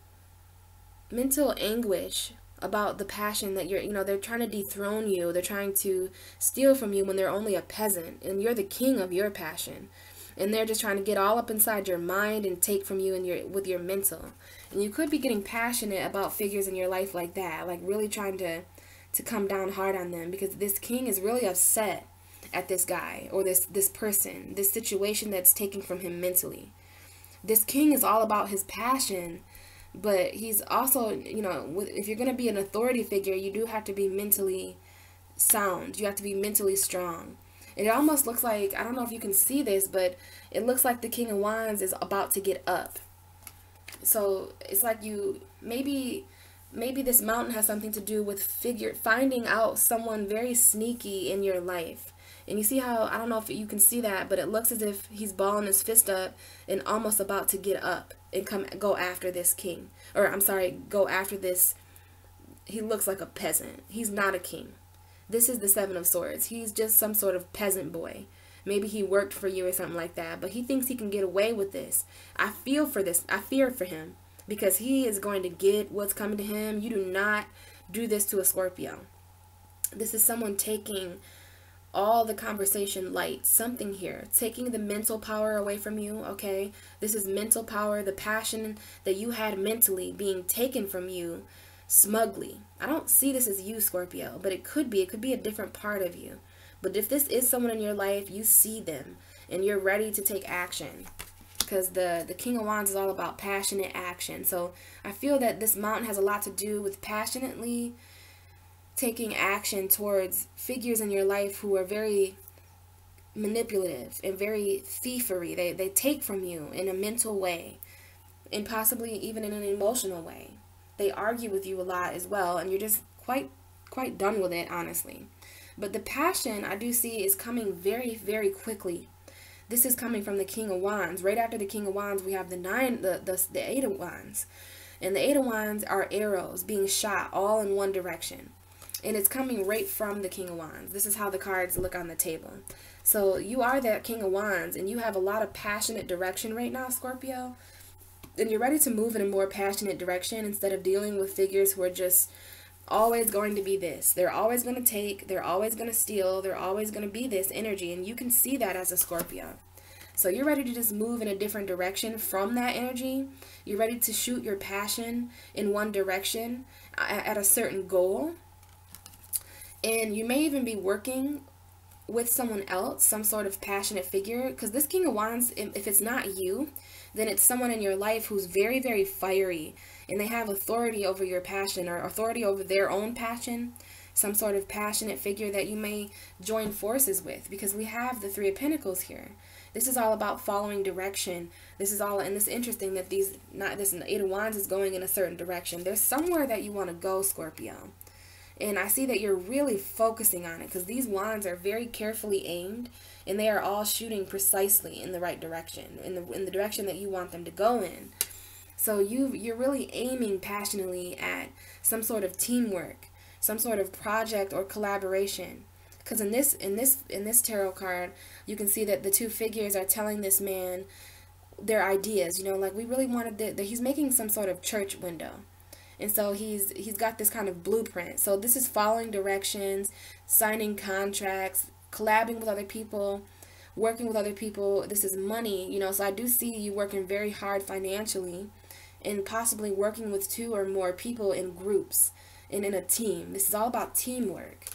anguish about the passion that you know, they're trying to dethrone you. They're trying to steal from you when they're only a peasant, and you're the king of your passion. And they're just trying to get all up inside your mind and take from you and with your mental. And you could be getting passionate about figures in your life like that, like really trying to come down hard on them, because this king is really upset at this guy or this person, this situation that's taking from him mentally. This king is all about his passion, but he's also, you know, if you're going to be an authority figure, you do have to be mentally sound. You have to be mentally strong. It almost looks like, I don't know if you can see this, but it looks like the King of Wands is about to get up. So it's like maybe this mountain has something to do with finding out someone very sneaky in your life. And you see how, I don't know if you can see that, but it looks as if he's balling his fist up and almost about to get up and go after this king. Or, I'm sorry, go after this. He looks like a peasant. He's not a king. This is the Seven of Swords. He's just some sort of peasant boy. Maybe he worked for you or something like that, but he thinks he can get away with this. I feel for this. I fear for him because he is going to get what's coming to him. You do not do this to a Scorpio. This is someone taking all the conversation light, something here, taking the mental power away from you, okay? This is mental power, the passion that you had mentally being taken from you smugly. I don't see this as you, Scorpio, but it could be a different part of you. But if this is someone in your life, you see them and you're ready to take action, because the King of Wands is all about passionate action. So I feel that this mountain has a lot to do with passionately taking action towards figures in your life who are very manipulative and very thievery. They take from you in a mental way and possibly even in an emotional way. They argue with you a lot as well, and you're just quite done with it, honestly. But the passion I do see is coming very, very quickly. This is coming from the King of Wands. Right after the King of Wands, we have the Eight of Wands. And the Eight of Wands are arrows being shot all in one direction. And it's coming right from the King of Wands. This is how the cards look on the table. So you are that King of Wands, and you have a lot of passionate direction right now, Scorpio. And you're ready to move in a more passionate direction instead of dealing with figures who are just always going to be this. They're always going to take. They're always going to steal. They're always going to be this energy. And you can see that as a Scorpio. So you're ready to just move in a different direction from that energy. You're ready to shoot your passion in one direction at a certain goal. And you may even be working with someone else, some sort of passionate figure, because this King of Wands, if it's not you, then it's someone in your life who's very, very fiery, and they have authority over your passion or authority over their own passion, some sort of passionate figure that you may join forces with, because we have the Three of Pentacles here. This is all about following direction. This is all, and it's interesting that this Eight of Wands is going in a certain direction. There's somewhere that you want to go, Scorpio. And I see that you're really focusing on it, because these wands are very carefully aimed, and they are all shooting precisely in the right direction, in the direction that you want them to go in. So you're really aiming passionately at some sort of teamwork, some sort of project or collaboration. Because in this tarot card, you can see that the two figures are telling this man their ideas. You know, like, we really wanted he's making some sort of church window. And so he's got this kind of blueprint. So this is following directions, signing contracts, collabing with other people, working with other people. This is money, you know. So I do see you working very hard financially and possibly working with two or more people in groups and in a team. This is all about teamwork.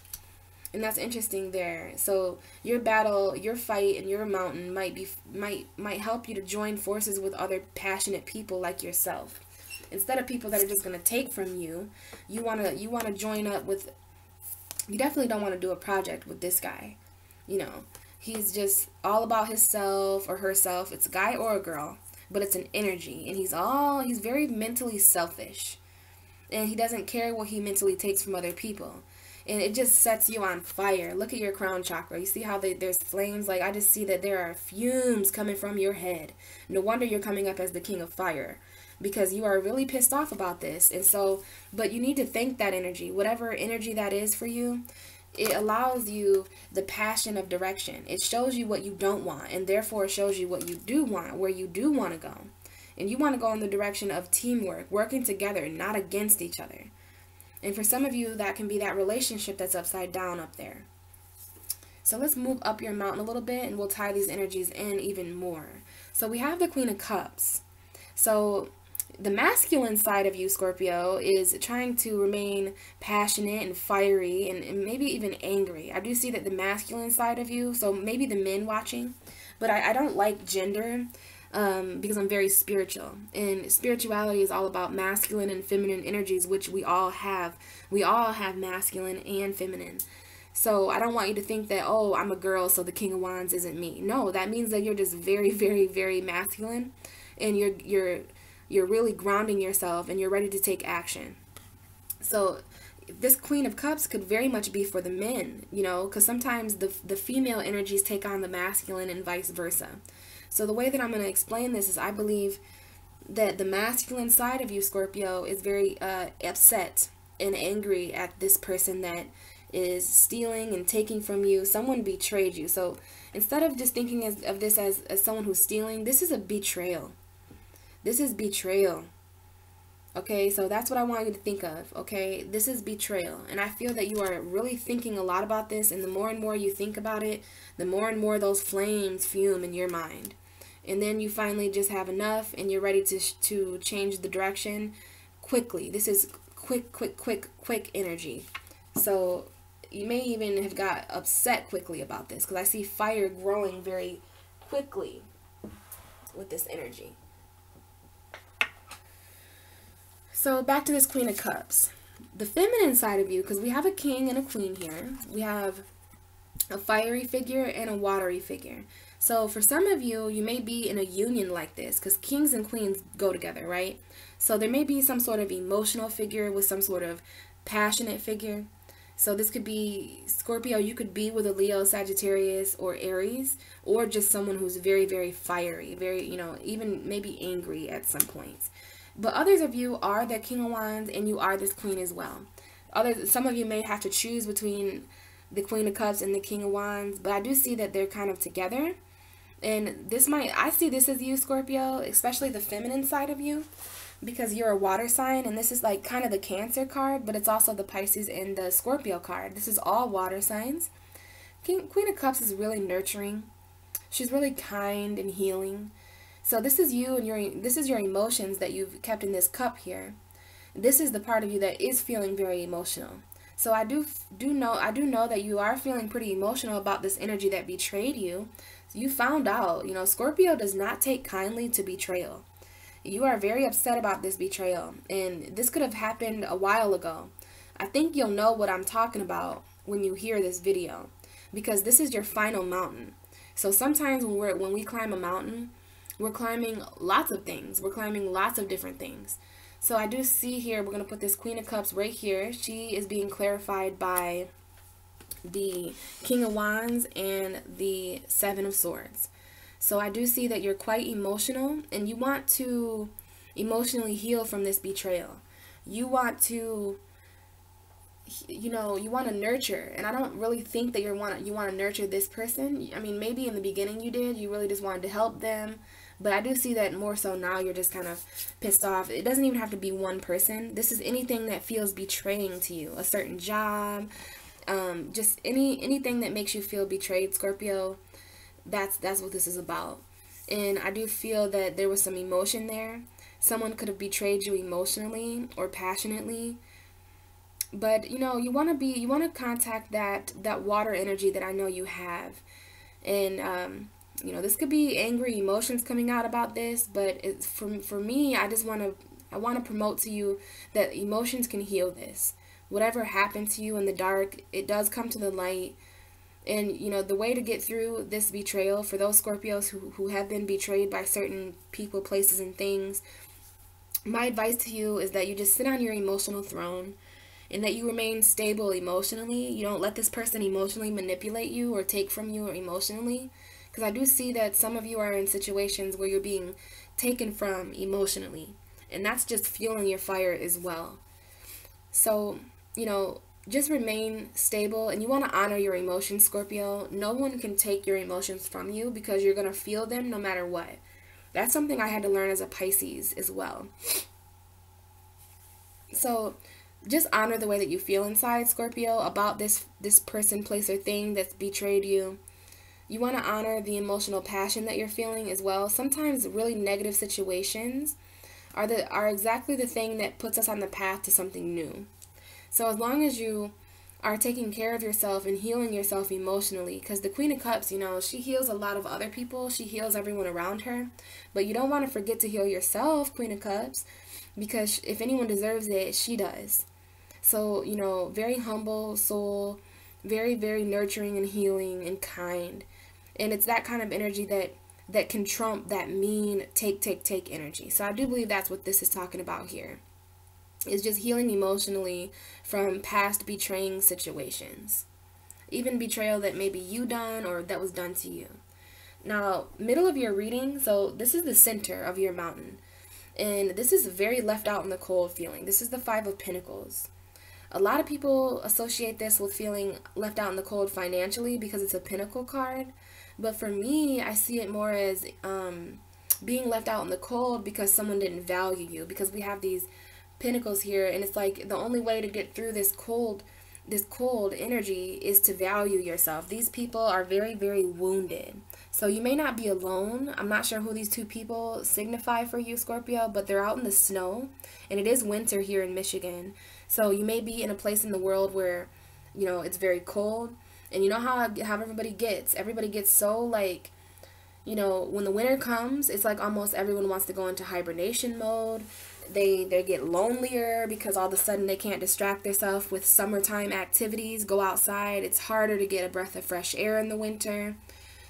And that's interesting there. So your battle, your fight, and your mountain might help you to join forces with other passionate people like yourself. Instead of people that are just going to take from you, you want to join up with, you definitely don't want to do a project with this guy. You know, he's just all about himself or herself. It's a guy or a girl, but it's an energy, and he's very mentally selfish. And he doesn't care what he mentally takes from other people. And it just sets you on fire. Look at your crown chakra. You see how there's flames? Like, I just see that there are fumes coming from your head. No wonder you're coming up as the king of fire, because you are really pissed off about this. And so, but you need to thank that energy. Whatever energy that is for you, it allows you the passion of direction. It shows you what you don't want, and therefore it shows you what you do want, where you do want to go. And you want to go in the direction of teamwork, working together, not against each other. And for some of you, that can be that relationship that's upside down up there. So let's move up your mountain a little bit, and we'll tie these energies in even more. So we have the Queen of Cups. So the masculine side of you, Scorpio, is trying to remain passionate and fiery and maybe even angry. I do see that the masculine side of you, so maybe the men watching, but I don't like gender. Because I'm very spiritual, and spirituality is all about masculine and feminine energies, which we all have. We all have masculine and feminine. So I don't want you to think that, oh, I'm a girl, so the King of Wands isn't me. No, that means that you're just very, very, very masculine, and you're really grounding yourself, and you're ready to take action. So this Queen of Cups could very much be for the men, you know, because sometimes the female energies take on the masculine and vice versa. So the way that I'm going to explain this is, I believe that the masculine side of you, Scorpio, is very upset and angry at this person that is stealing and taking from you. Someone betrayed you. So instead of just thinking of this as someone who's stealing, this is a betrayal. This is betrayal. Okay, so that's what I want you to think of, okay? This is betrayal, and I feel that you are really thinking a lot about this, and the more and more you think about it, the more and more those flames fume in your mind. And then you finally just have enough, and you're ready to change the direction quickly. This is quick energy. So you may even have got upset quickly about this, because I see fire growing very quickly with this energy. So back to this Queen of Cups. The feminine side of you, because we have a king and a queen here. We have a fiery figure and a watery figure. So for some of you, you may be in a union like this, because kings and queens go together, right? So there may be some sort of emotional figure with some sort of passionate figure. So this could be Scorpio. You could be with a Leo, Sagittarius, or Aries, or just someone who's very, very fiery, very, you know, even maybe angry at some points. But others of you are the King of Wands, and you are this Queen as well. Some of you may have to choose between the Queen of Cups and the King of Wands, but I do see that they're kind of together. And I see this as you, Scorpio, especially the feminine side of you, because you're a water sign, and this is like kind of the Cancer card, but it's also the Pisces and the Scorpio card. This is all water signs. Queen of Cups is really nurturing. She's really kind and healing. So this is you, and this is your emotions that you've kept in this cup here. This is the part of you that is feeling very emotional. So I do know that you are feeling pretty emotional about this energy that betrayed you. So you found out, you know, Scorpio does not take kindly to betrayal. You are very upset about this betrayal, and this could have happened a while ago. I think you'll know what I'm talking about when you hear this video, because this is your final mountain. So sometimes when we climb a mountain, we're climbing lots of things. We're climbing lots of different things. So I do see here, we're going to put this Queen of Cups right here. She is being clarified by the King of Wands and the Seven of Swords. So I do see that you're quite emotional, and you want to emotionally heal from this betrayal. You want to, you know, you want to nurture, and I don't really think that you want to nurture this person. I mean, maybe in the beginning you did. You really just wanted to help them. But I do see that more so now you're just kind of pissed off. It doesn't even have to be one person. This is anything that feels betraying to you. A certain job, just anything that makes you feel betrayed, Scorpio. That's what this is about. And I do feel that there was some emotion there. Someone could have betrayed you emotionally or passionately. But you know, you want to contact that water energy that I know you have. And you know, this could be angry emotions coming out about this, but for me, I just want to I want to promote to you that emotions can heal this. Whatever happened to you in the dark, it does come to the light. And, you know, the way to get through this betrayal, for those Scorpios who have been betrayed by certain people, places, and things, my advice to you is that you just sit on your emotional throne and that you remain stable emotionally. You don't let this person emotionally manipulate you or take from you emotionally. Because I do see that some of you are in situations where you're being taken from emotionally. And that's just fueling your fire as well. So, you know, just remain stable, and you want to honor your emotions, Scorpio. No one can take your emotions from you because you're going to feel them no matter what. That's something I had to learn as a Pisces as well. So just honor the way that you feel inside, Scorpio, about this person, place, or thing that's betrayed you. You want to honor the emotional passion that you're feeling as well. Sometimes really negative situations are exactly the thing that puts us on the path to something new. So as long as you are taking care of yourself and healing yourself emotionally, because the Queen of Cups, you know, she heals a lot of other people. She heals everyone around her. But you don't want to forget to heal yourself, Queen of Cups, because if anyone deserves it, she does. So, you know, very humble soul, very, very nurturing and healing and kind. And it's that kind of energy that can trump that mean take energy. So I do believe that's what this is talking about here. Is just healing emotionally from past betraying situations. Even betrayal that maybe you done or that was done to you. Now, middle of your reading, so this is the center of your mountain. And this is very left out in the cold feeling. This is the Five of Pentacles. A lot of people associate this with feeling left out in the cold financially because it's a Pentacle card. But for me, I see it more as being left out in the cold because someone didn't value you. Because we have these Pentacles here, and it's like the only way to get through this cold energy is to value yourself. These people are very, very wounded. So you may not be alone. I'm not sure who these two people signify for you, Scorpio, but they're out in the snow, and it is winter here in Michigan. So you may be in a place in the world where, you know, it's very cold, and you know how everybody gets. Everybody gets so, like, you know, when the winter comes, it's like almost everyone wants to go into hibernation mode. They get lonelier because all of a sudden they can't distract themselves with summertime activities, go outside. It's harder to get a breath of fresh air in the winter.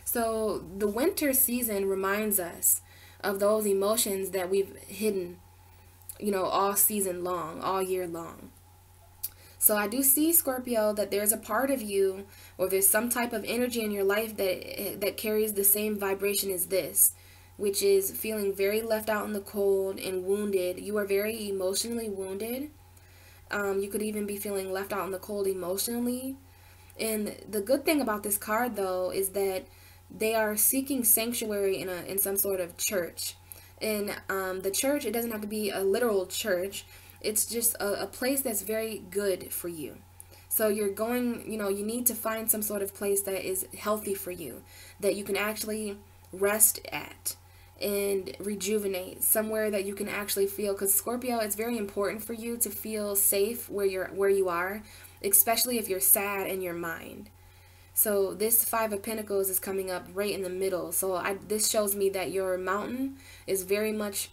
So the winter season reminds us of those emotions that we've hidden, you know, all season long, all year long. So I do see, Scorpio, that there's a part of you, or there's some type of energy in your life that carries the same vibration as this, which is feeling very left out in the cold and wounded. You are very emotionally wounded. You could even be feeling left out in the cold emotionally. And the good thing about this card, though, is that they are seeking sanctuary in some sort of church. And the church, it doesn't have to be a literal church. It's just a place that's very good for you. So you're going, you know, you need to find some sort of place that is healthy for you, that you can actually rest at and rejuvenate, somewhere that you can actually feel, because Scorpio, it's very important for you to feel safe where you are, especially if you're sad in your mind. So this Five of Pentacles is coming up right in the middle. So this shows me that your mountain is very much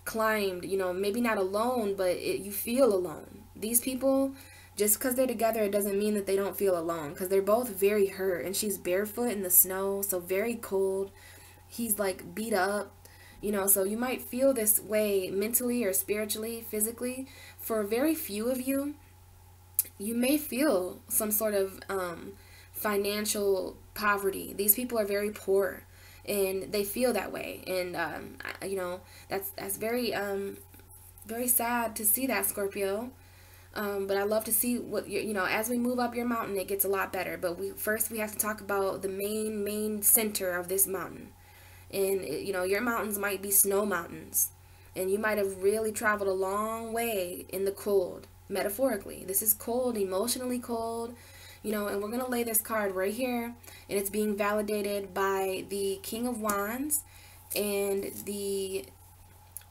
climbed, you know, maybe not alone, but you feel alone. These people, just because they're together, it doesn't mean that they don't feel alone, because they're both very hurt, and she's barefoot in the snow, so very cold. He's like beat up, you know, so you might feel this way mentally or spiritually, physically. For very few of you, you may feel some sort of financial poverty. These people are very poor, and they feel that way, and you know, that's very very sad to see that, Scorpio. But I love to see what you know, as we move up your mountain, it gets a lot better. But first we have to talk about the main center of this mountain. And you know, your mountains might be snow mountains, and you might have really traveled a long way in the cold. Metaphorically, this is cold, emotionally cold, you know. And we're gonna lay this card right here, and it's being validated by the King of Wands and the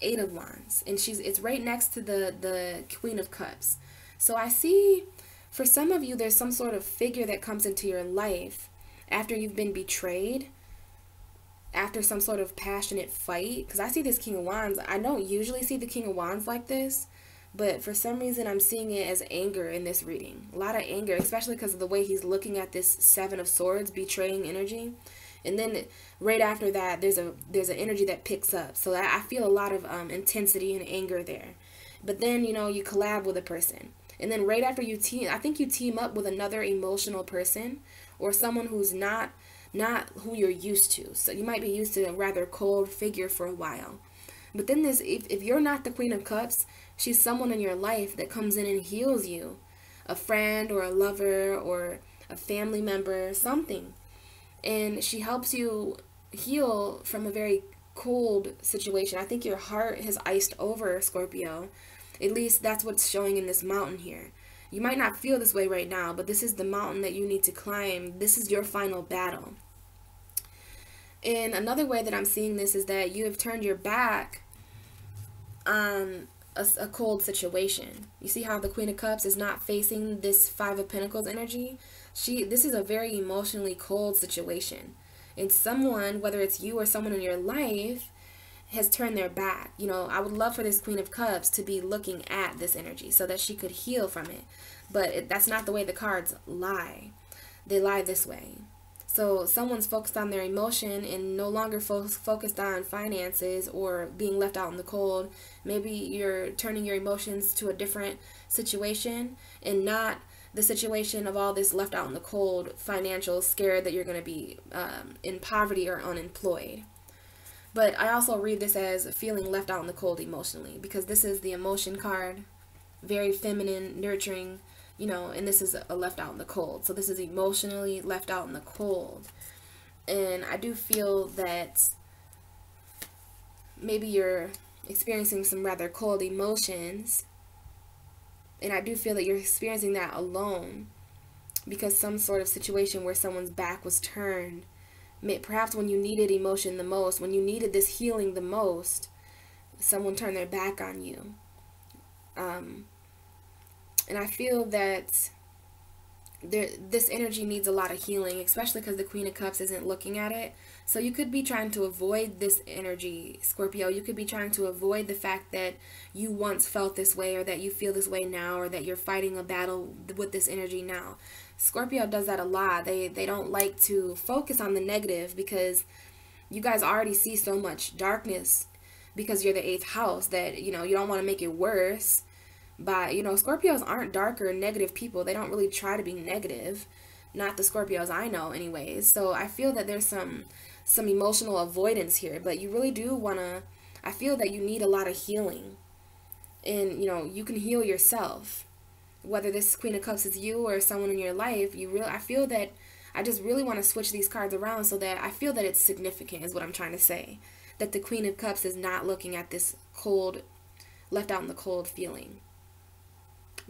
Eight of Wands, and it's right next to the Queen of Cups. So I see, for some of you, there's some sort of figure that comes into your life after you've been betrayed. after some sort of passionate fight, because I see this King of Wands. I don't usually see the King of Wands like this, but for some reason I'm seeing it as anger in this reading. A lot of anger, especially because of the way he's looking at this Seven of Swords, betraying energy. And then right after that, there's an energy that picks up. So I feel a lot of intensity and anger there. But then, you know, you collab with a person. And then right after you team, I think you team up with another emotional person or someone who's not who you're used to. So you might be used to a rather cold figure for a while. But then this, if you're not the Queen of Cups, she's someone in your life that comes in and heals you. A friend or a lover or a family member, something. And she helps you heal from a very cold situation. I think your heart has iced over, Scorpio. At least that's what's showing in this mountain here. You might not feel this way right now, but this is the mountain that you need to climb. This is your final battle. And another way that I'm seeing this is that you have turned your back on a cold situation. You see how the Queen of Cups is not facing this Five of Pentacles energy? This is a very emotionally cold situation. And someone, whether it's you or someone in your life, has turned their back. You know, I would love for this Queen of Cups to be looking at this energy so that she could heal from it. But that's not the way the cards lie. They lie this way. So someone's focused on their emotion and no longer focused on finances or being left out in the cold. Maybe you're turning your emotions to a different situation and not the situation of all this left out in the cold, financial, scared that you're going to be in poverty or unemployed. But I also read this as feeling left out in the cold emotionally, because this is the emotion card, very feminine, nurturing, you know, and this is a left out in the cold. So this is emotionally left out in the cold. And I do feel that maybe you're experiencing some rather cold emotions. And I do feel that you're experiencing that alone, because some sort of situation where someone's back was turned, perhaps when you needed emotion the most, when you needed this healing the most, someone turned their back on you. And I feel that this energy needs a lot of healing, especially because the Queen of Cups isn't looking at it. So you could be trying to avoid this energy, Scorpio. You could be trying to avoid the fact that you once felt this way, or that you feel this way now, or that you're fighting a battle with this energy now. Scorpio does that a lot. They don't like to focus on the negative, because you guys already see so much darkness because you're the 8th house that, you know, you don't want to make it worse. But, you know, Scorpios aren't dark or negative people. They don't really try to be negative. Not the Scorpios I know anyways. So I feel that there's some emotional avoidance here. But you really do want to, I feel that you need a lot of healing. And, you know, you can heal yourself. Whether this Queen of Cups is you or someone in your life, I feel that I just really want to switch these cards around so that I feel that it's significant, is what I'm trying to say. That the Queen of Cups is not looking at this cold, left out in the cold feeling.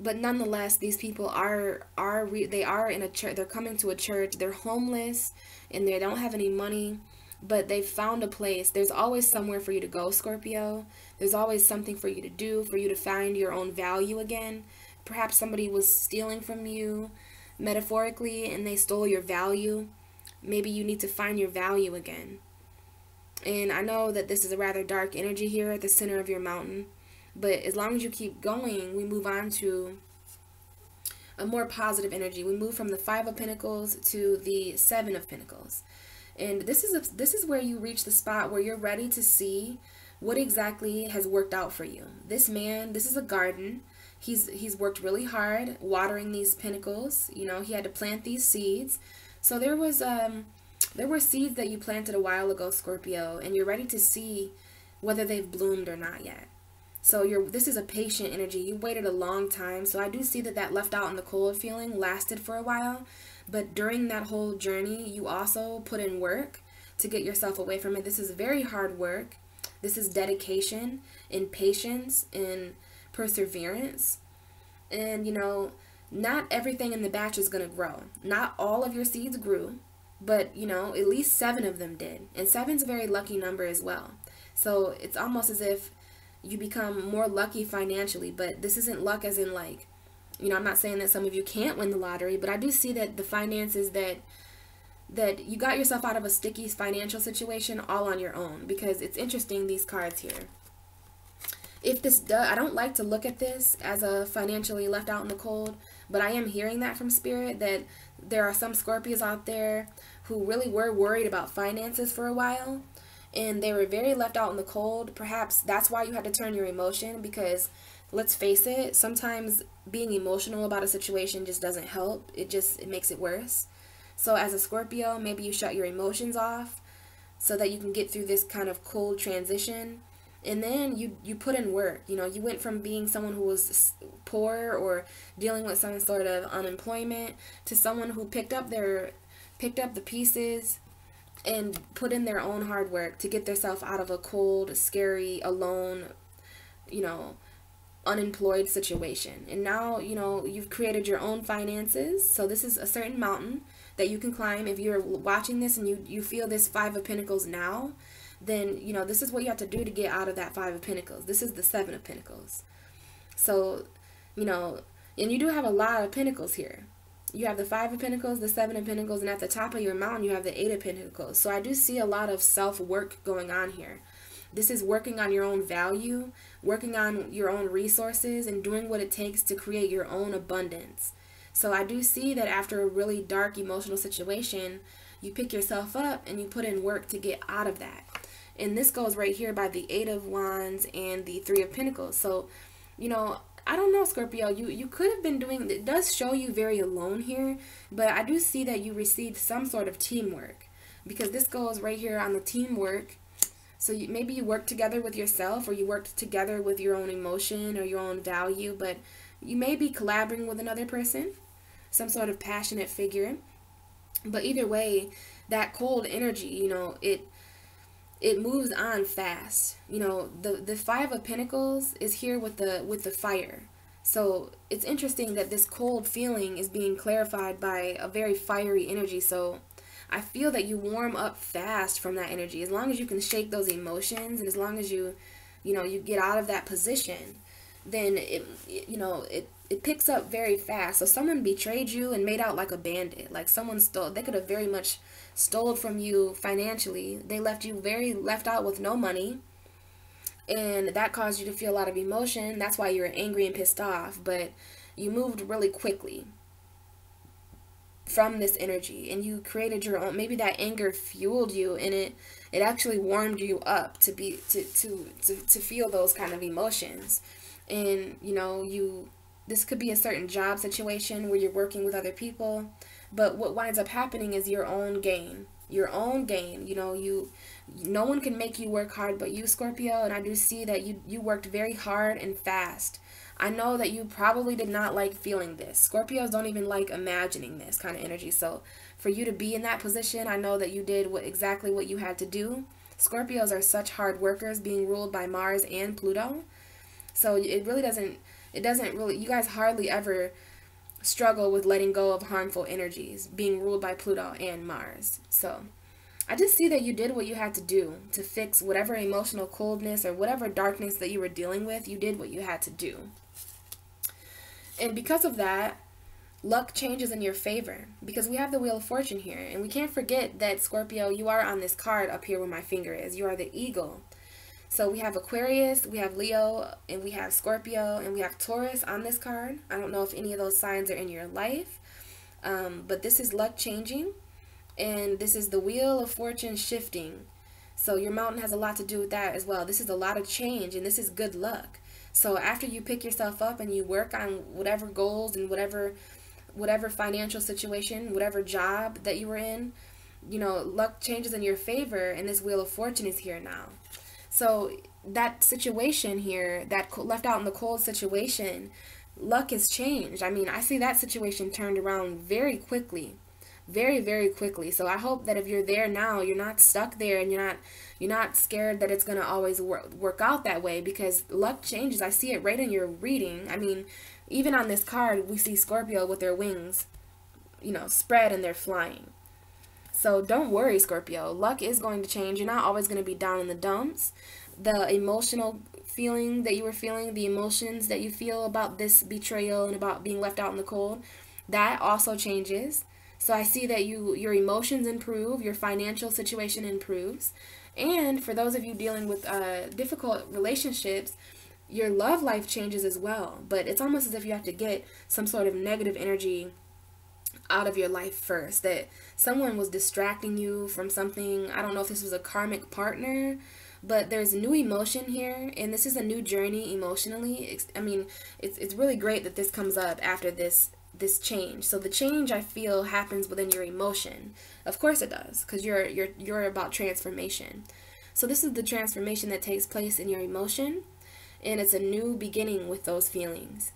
But nonetheless, these people are in a church. They're coming to a church. They're homeless and they don't have any money, but they've found a place. There's always somewhere for you to go, Scorpio. There's always something for you to do, for you to find your own value again. Perhaps somebody was stealing from you, metaphorically, and they stole your value. Maybe you need to find your value again. And I know that this is a rather dark energy here at the center of your mountain. But as long as you keep going, we move on to a more positive energy. We move from the 5 of Pentacles to the 7 of Pentacles. And this is where you reach the spot where you're ready to see what exactly has worked out for you. This man, this is a garden. He's worked really hard watering these pentacles. You know, he had to plant these seeds. So there were seeds that you planted a while ago, Scorpio, and you're ready to see whether they've bloomed or not yet. So this is a patient energy. You waited a long time. So I do see that left out in the cold feeling lasted for a while. But during that whole journey, you also put in work to get yourself away from it. This is very hard work. This is dedication and patience and perseverance. And, you know, not everything in the batch is going to grow. Not all of your seeds grew. But, you know, at least 7 of them did. And 7's a very lucky number as well. So it's almost as if you become more lucky financially, but this isn't luck as in, like, you know, I'm not saying that some of you can't win the lottery, but I do see that the finances that that you got yourself out of a sticky financial situation all on your own, because it's interesting, these cards here. If this does, I don't like to look at this as a financially left out in the cold, but I am hearing that from Spirit, that there are some Scorpios out there who really were worried about finances for a while, and they were very left out in the cold. Perhaps that's why you had to turn your emotion, because let's face it, sometimes being emotional about a situation just doesn't help. It makes it worse. So as a Scorpio, maybe you shut your emotions off so that you can get through this kind of cold transition. And then you put in work. You know, you went from being someone who was poor or dealing with some sort of unemployment to someone who picked up the pieces and put in their own hard work to get themselves out of a cold, scary, alone, you know, unemployed situation. And now, you know, you've created your own finances. So this is a certain mountain that you can climb. If you're watching this and you feel this Five of Pentacles now, then, you know, this is what you have to do to get out of that Five of Pentacles. This is the Seven of Pentacles. So, you know, and you do have a lot of Pentacles here. You have the Five of Pentacles, the Seven of Pentacles, and at the top of your mountain, you have the Eight of Pentacles. So I do see a lot of self-work going on here. This is working on your own value, working on your own resources, and doing what it takes to create your own abundance. So I do see that after a really dark emotional situation, you pick yourself up and you put in work to get out of that. And this goes right here by the Eight of Wands and the Three of Pentacles. So, you know, I don't know, Scorpio, you could have been doing, it does show you very alone here, but I do see that you received some sort of teamwork, because this goes right here on the teamwork. So maybe you worked together with yourself, or you worked together with your own emotion or your own value, but you may be collaborating with another person, some sort of passionate figure. But either way, that cold energy, you know, it moves on fast. You know, the Five of Pentacles is here with the fire. So it's interesting that this cold feeling is being clarified by a very fiery energy. So I feel that you warm up fast from that energy. As long as you can shake those emotions, and as long as you get out of that position, then it picks up very fast. So someone betrayed you and made out like a bandit. Like someone stole. They could have very much stole from you financially. They left you left out with no money. And that caused you to feel a lot of emotion. That's why you were angry and pissed off. But you moved really quickly from this energy, and you created your own. Maybe that anger fueled you, and it actually warmed you up to feel those kind of emotions. And you know, this could be a certain job situation where you're working with other people, but what winds up happening is your own gain. Your own gain. You know, no one can make you work hard but you, Scorpio, and I do see that you worked very hard and fast. I know that you probably did not like feeling this. Scorpios don't even like imagining this kind of energy. So for you to be in that position, I know that you did exactly what you had to do. Scorpios are such hard workers, being ruled by Mars and Pluto. So it doesn't really, you guys hardly ever struggle with letting go of harmful energies, being ruled by Pluto and Mars. So I just see that you did what you had to do to fix whatever emotional coldness or whatever darkness that you were dealing with. You did what you had to do. And because of that, luck changes in your favor, because we have the Wheel of Fortune here. And we can't forget that, Scorpio, you are on this card up here where my finger is. You are the eagle. So we have Aquarius, we have Leo, and we have Scorpio, and we have Taurus on this card. I don't know if any of those signs are in your life, but this is luck changing, and this is the Wheel of Fortune shifting. So your mountain has a lot to do with that as well. This is a lot of change, and this is good luck. So after you pick yourself up and you work on whatever goals and whatever financial situation, whatever job that you were in, you know, luck changes in your favor, and this Wheel of Fortune is here now. So that situation here, that left out in the cold situation, luck has changed. I mean, I see that situation turned around very quickly. Very, very quickly. So I hope that if you're there now, you're not stuck there, and you're not scared that it's going to always work out that way, because luck changes. I see it right in your reading. I mean, even on this card, we see Scorpio with their wings, you know, spread, and they're flying. So don't worry, Scorpio. Luck is going to change. You're not always going to be down in the dumps. The emotional feeling that you were feeling, the emotions that you feel about this betrayal and about being left out in the cold, that also changes. So I see that your emotions improve, your financial situation improves, and for those of you dealing with difficult relationships, your love life changes as well. But it's almost as if you have to get some sort of negative energy out of your life first, that someone was distracting you from something. I don't know if this was a karmic partner, but there's new emotion here, and this is a new journey emotionally. I mean, it's really great that this comes up after this change. So the change, I feel, happens within your emotion. Of course it does, because you're about transformation. So this is the transformation that takes place in your emotion, and it's a new beginning with those feelings.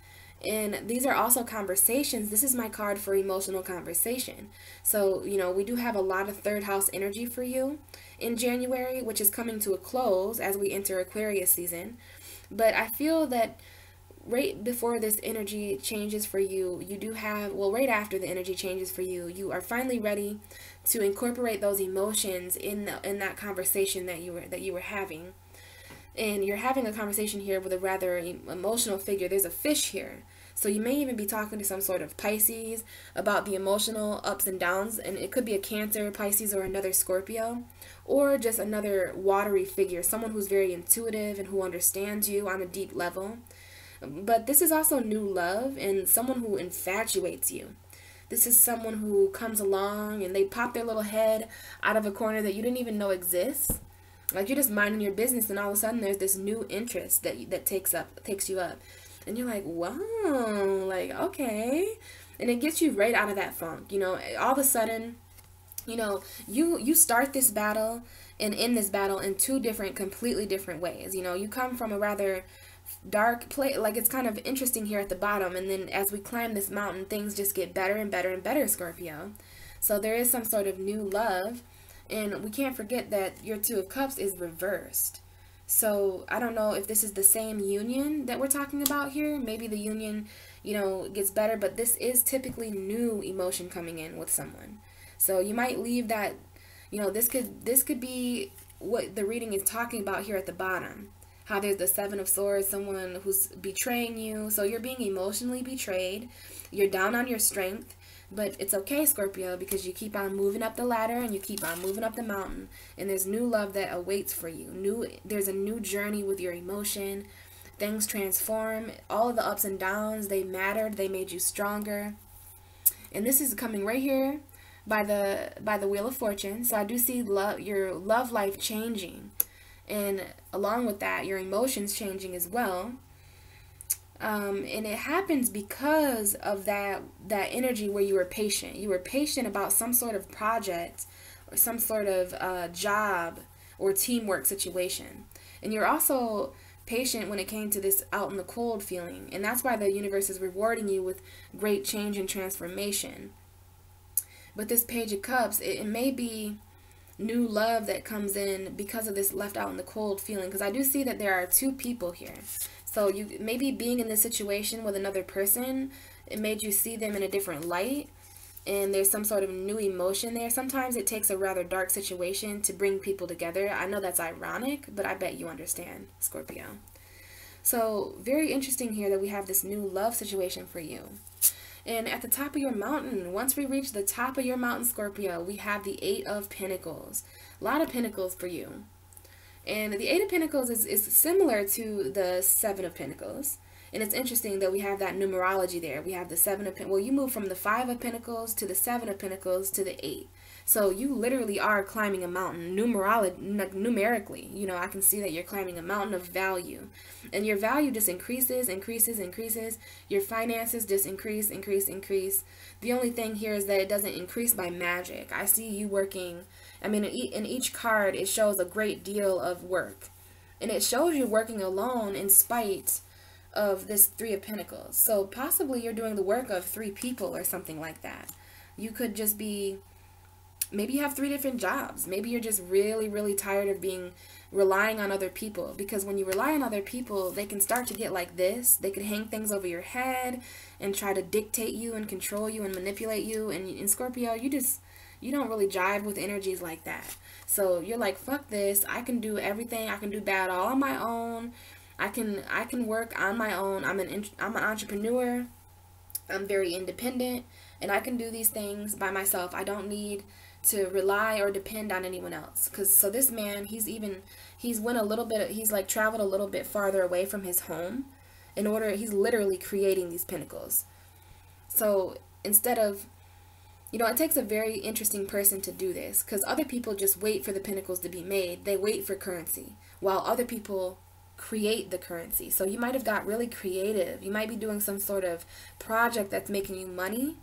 And these are also conversations. This is my card for emotional conversation. So, you know, we do have a lot of third house energy for you in January, which is coming to a close as we enter Aquarius season. But I feel that right before this energy changes for you, you do have, well, right after the energy changes for you, you are finally ready to incorporate those emotions in that conversation that you were having. And you're having a conversation here with a rather emotional figure. There's a fish here. So you may even be talking to some sort of Pisces about the emotional ups and downs. And it could be a Cancer, Pisces, or another Scorpio. Or just another watery figure. Someone who's very intuitive and who understands you on a deep level. But this is also new love and someone who infatuates you. This is someone who comes along and they pop their little head out of a corner that you didn't even know exists. Like you're just minding your business and all of a sudden there's this new interest that takes you up. And you're like, wow, like, okay. And it gets you right out of that funk. You know, all of a sudden, you know, you start this battle and end this battle in two completely different ways. You know, you come from a rather dark place. Like, it's kind of interesting here at the bottom. And then as we climb this mountain, things just get better and better and better, Scorpio. So there is some sort of new love. And we can't forget that your Two of Cups is reversed. So I don't know if this is the same union that we're talking about here. Maybe the union, you know, gets better, but this is typically new emotion coming in with someone. So you might leave that, you know, this could be what the reading is talking about here at the bottom. How there's the Seven of Swords, someone who's betraying you. So you're being emotionally betrayed. You're down on your strength. But it's okay, Scorpio, because you keep on moving up the ladder and you keep on moving up the mountain. And there's new love that awaits for you. There's a new journey with your emotion. Things transform. All of the ups and downs, they mattered. They made you stronger. And this is coming right here by the Wheel of Fortune. So I do see your love life changing. And along with that, your emotions changing as well. And it happens because of that energy where you were patient. You were patient about some sort of project or some sort of job or teamwork situation. And you're also patient when it came to this out in the cold feeling. And that's why the universe is rewarding you with great change and transformation. But this Page of Cups, it may be new love that comes in because of this left out in the cold feeling. Because I do see that there are two people here. So you maybe being in this situation with another person, it made you see them in a different light. And there's some sort of new emotion there. Sometimes it takes a rather dark situation to bring people together. I know that's ironic, but I bet you understand, Scorpio. So very interesting here that we have this new love situation for you. And at the top of your mountain, once we reach the top of your mountain, Scorpio, we have the Eight of Pentacles. A lot of pentacles for you. And the Eight of Pentacles is similar to the Seven of Pentacles. And it's interesting that we have that numerology there. We have the Seven of Pentacles. Well, you move from the Five of Pentacles to the Seven of Pentacles to the Eight. So you literally are climbing a mountain numerically. You know, I can see that you're climbing a mountain of value. And your value just increases. Your finances just increase. The only thing here is that it doesn't increase by magic. I see you working. I mean, in each card, it shows a great deal of work. And it shows you working alone in spite of this Three of Pentacles. So possibly you're doing the work of three people or something like that. You could just be, maybe you have three different jobs. Maybe you're just really, really tired of relying on other people. Because when you rely on other people, they can start to get like this. They could hang things over your head and try to dictate you and control you and manipulate you. And in Scorpio, you don't really jive with energies like that. So you're like, fuck this. I can do everything. I can do bad all on my own. I can work on my own. I'm an entrepreneur. I'm very independent, and I can do these things by myself. I don't need to rely or depend on anyone else. So this man, he's went a little bit, he's like traveled a little bit farther away from his home in order, he's literally creating these pinnacles. So instead of, it takes a very interesting person to do this, because other people just wait for the pinnacles to be made. They wait for currency, while other people create the currency. So you might have got really creative. You might be doing some sort of project that's making you money.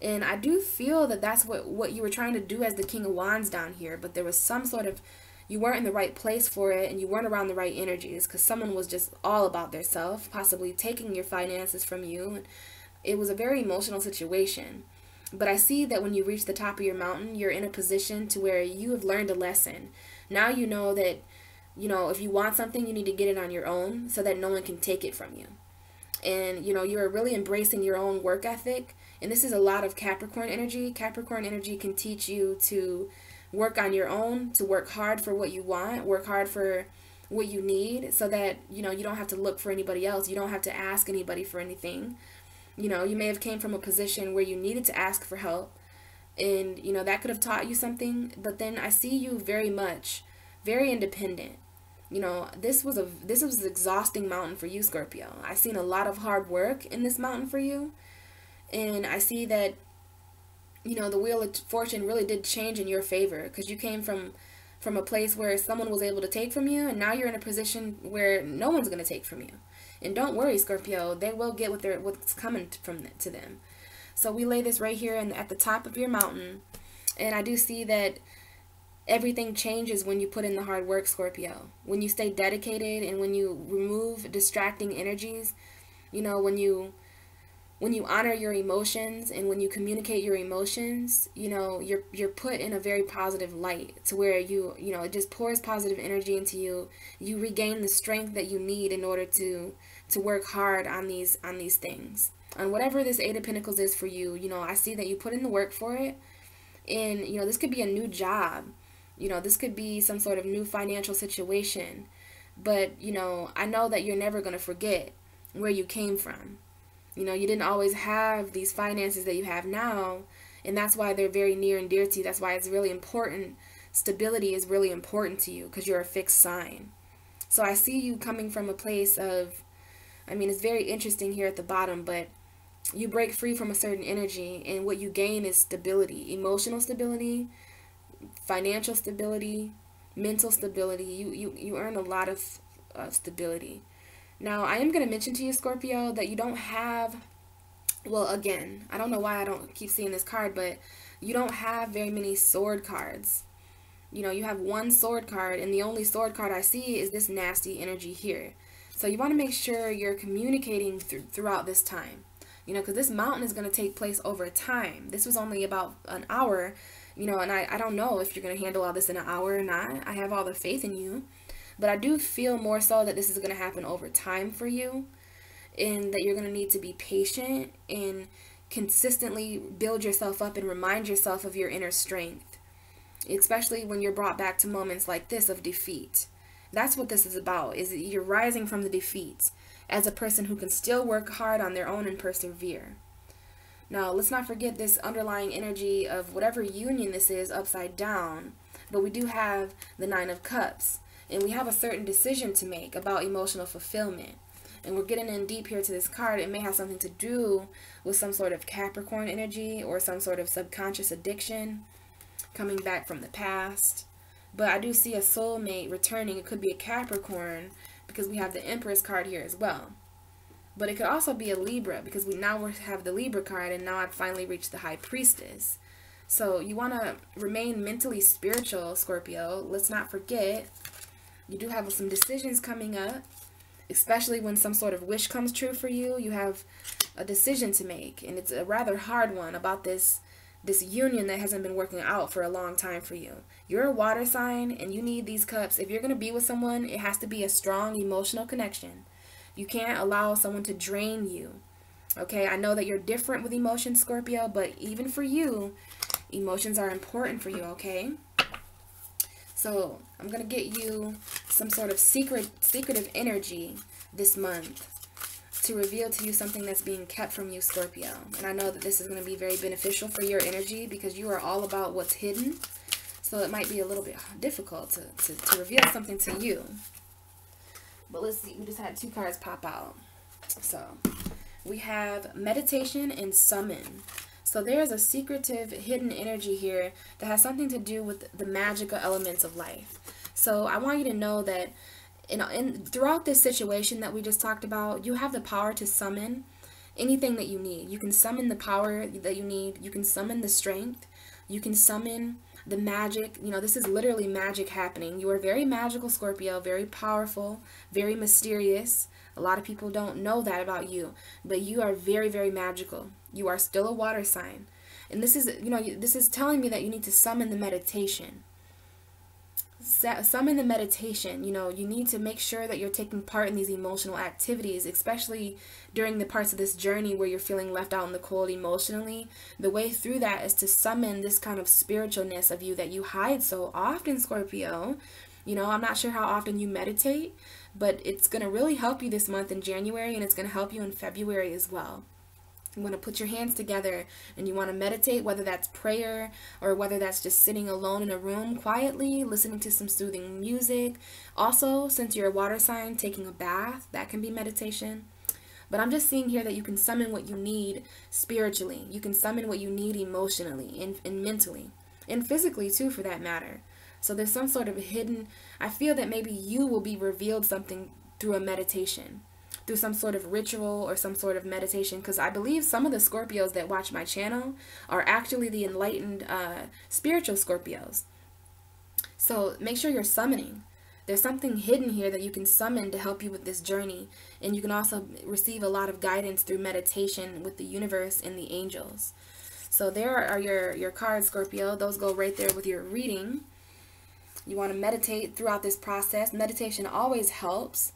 And I do feel that that's what you were trying to do as the King of Wands down here, but there was some sort of, you weren't in the right place for it, and you weren't around the right energies, because someone was just all about their self, possibly taking your finances from you. And it was a very emotional situation. But I see that when you reach the top of your mountain, you're in a position to where you have learned a lesson. Now you know that, if you want something, you need to get it on your own so that no one can take it from you. And, you're really embracing your own work ethic. And this is a lot of Capricorn energy. Capricorn energy can teach you to work on your own, to work hard for what you want, work hard for what you need, so that, you don't have to look for anybody else. You don't have to ask anybody for anything. You may have came from a position where you needed to ask for help, and, that could have taught you something. But then I see you very independent. This was an exhausting mountain for you, Scorpio. I've seen a lot of hard work in this mountain for you. And I see that, the wheel of fortune really did change in your favor, because you came from a place where someone was able to take from you, and now you're in a position where no one's going to take from you. And don't worry, Scorpio, they will get what's coming to them. So we lay this right here at the top of your mountain, and I do see that everything changes when you put in the hard work, Scorpio. When you stay dedicated, and when you remove distracting energies, when you honor your emotions, and when you communicate your emotions, you're put in a very positive light, to where it just pours positive energy into you. You regain the strength that you need in order to work hard on these things. On whatever this Eight of Pentacles is for you, I see that you put in the work for it. And, this could be a new job. This could be some sort of new financial situation. But, I know that you're never going to forget where you came from. You didn't always have these finances that you have now, and that's why they're very near and dear to you. That's why it's really important. Stability is really important to you, because you're a fixed sign. So I see you coming from a place of, it's very interesting here at the bottom, but you break free from a certain energy, and what you gain is stability, emotional stability, financial stability, mental stability. You earn a lot of stability. Now, I am going to mention to you, Scorpio, that you don't have, well, again, I don't know why I don't keep seeing this card, but you don't have very many sword cards. You have one sword card, and the only sword card I see is this nasty energy here. So you want to make sure you're communicating throughout this time, because this mountain is going to take place over time. This was only about an hour, and I don't know if you're going to handle all this in an hour or not. I have all the faith in you. But I do feel more so that this is going to happen over time for you, and that you're going to need to be patient and consistently build yourself up and remind yourself of your inner strength, especially when you're brought back to moments like this of defeat. That's what this is about, is you're rising from the defeats as a person who can still work hard on their own and persevere. Now, let's not forget this underlying energy of whatever union this is upside down, but we do have the Nine of Cups. And we have a certain decision to make about emotional fulfillment. And we're getting in deep here to this card. It may have something to do with some sort of Capricorn energy, or some sort of subconscious addiction coming back from the past. But I do see a soulmate returning. It could be a Capricorn, because we have the Empress card here as well. But it could also be a Libra, because we now have the Libra card, and now I've finally reached the High Priestess. So you want to remain mentally spiritual, Scorpio. Let's not forget, you do have some decisions coming up, especially when some sort of wish comes true for you. You have a decision to make, and it's a rather hard one about this union that hasn't been working out for a long time for you. You're a water sign, and you need these cups. If you're going to be with someone, it has to be a strong emotional connection. You can't allow someone to drain you. Okay, I know that you're different with emotions, Scorpio, but even for you, emotions are important for you, okay? So I'm going to get you some sort of secretive energy this month. to reveal to you something that's being kept from you, Scorpio. And I know that this is going to be very beneficial for your energy because you are all about what's hidden. So it might be a little bit difficult to reveal something to you. But let's see. We just had 2 cards pop out. So we have meditation and summon. So there's a secretive hidden energy here that has something to do with the magical elements of life. So I want you to know that throughout this situation that we just talked about, you have the power to summon anything that you need. You can summon the power that you need. You can summon the strength. You can summon the magic. You know, this is literally magic happening. You are very magical, Scorpio, very powerful, very mysterious. A lot of people don't know that about you, but you are very, very magical. You are still a water sign. And this is, you know, this is telling me that you need to summon the meditation. Summon the meditation. You know, you need to make sure that you're taking part in these emotional activities, especially during the parts of this journey where you're feeling left out in the cold emotionally. The way through that is to summon this kind of spiritualness of you that you hide so often, Scorpio. You know, I'm not sure how often you meditate, but it's going to really help you this month in January, and it's going to help you in February as well. You want to put your hands together and you want to meditate, whether that's prayer or whether that's just sitting alone in a room quietly, listening to some soothing music. Also, since you're a water sign, taking a bath, that can be meditation. But I'm just seeing here that you can summon what you need spiritually. You can summon what you need emotionally and mentally and physically too, for that matter. So there's some sort of hidden, I feel that maybe you will be revealed something through a meditation, through some sort of ritual or some sort of meditation, because I believe some of the Scorpios that watch my channel are actually the enlightened spiritual Scorpios. So make sure you're summoning. There's something hidden here that you can summon to help you with this journey, and you can also receive a lot of guidance through meditation with the universe and the angels. So there are your cards, Scorpio. Those go right there with your reading. You want to meditate throughout this process. Meditation always helps.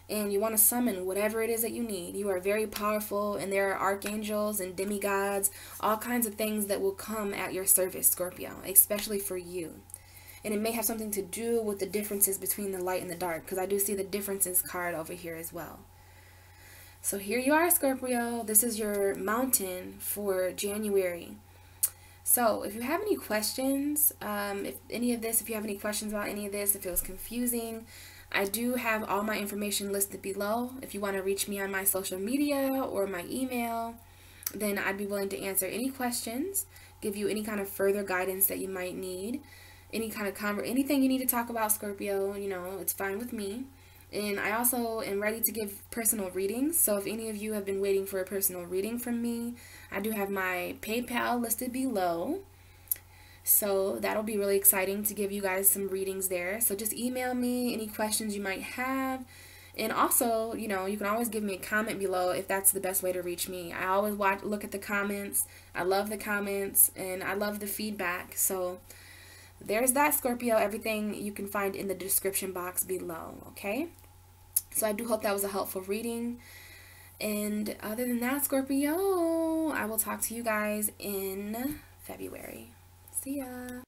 And you want to summon whatever it is that you need. You are very powerful, and there are archangels and demigods, all kinds of things that will come at your service, Scorpio, especially for you. And it may have something to do with the differences between the light and the dark, because I do see the differences card over here as well. So here you are, Scorpio. This is your mountain for January. So if you have any questions, if you have any questions about any of this, if it was confusing, I do have all my information listed below. If you want to reach me on my social media or my email, then I'd be willing to answer any questions, give you any kind of further guidance that you might need, any kind of anything you need to talk about, Scorpio, you know, it's fine with me. And I also am ready to give personal readings. So if any of you have been waiting for a personal reading from me, I do have my PayPal listed below. So that'll be really exciting to give you guys some readings there. So just email me any questions you might have. And also, you know, you can always give me a comment below if that's the best way to reach me. I always look at the comments. I love the comments and I love the feedback. So there's that, Scorpio. Everything you can find in the description box below, okay? So I do hope that was a helpful reading. And other than that, Scorpio, I will talk to you guys in February. See ya.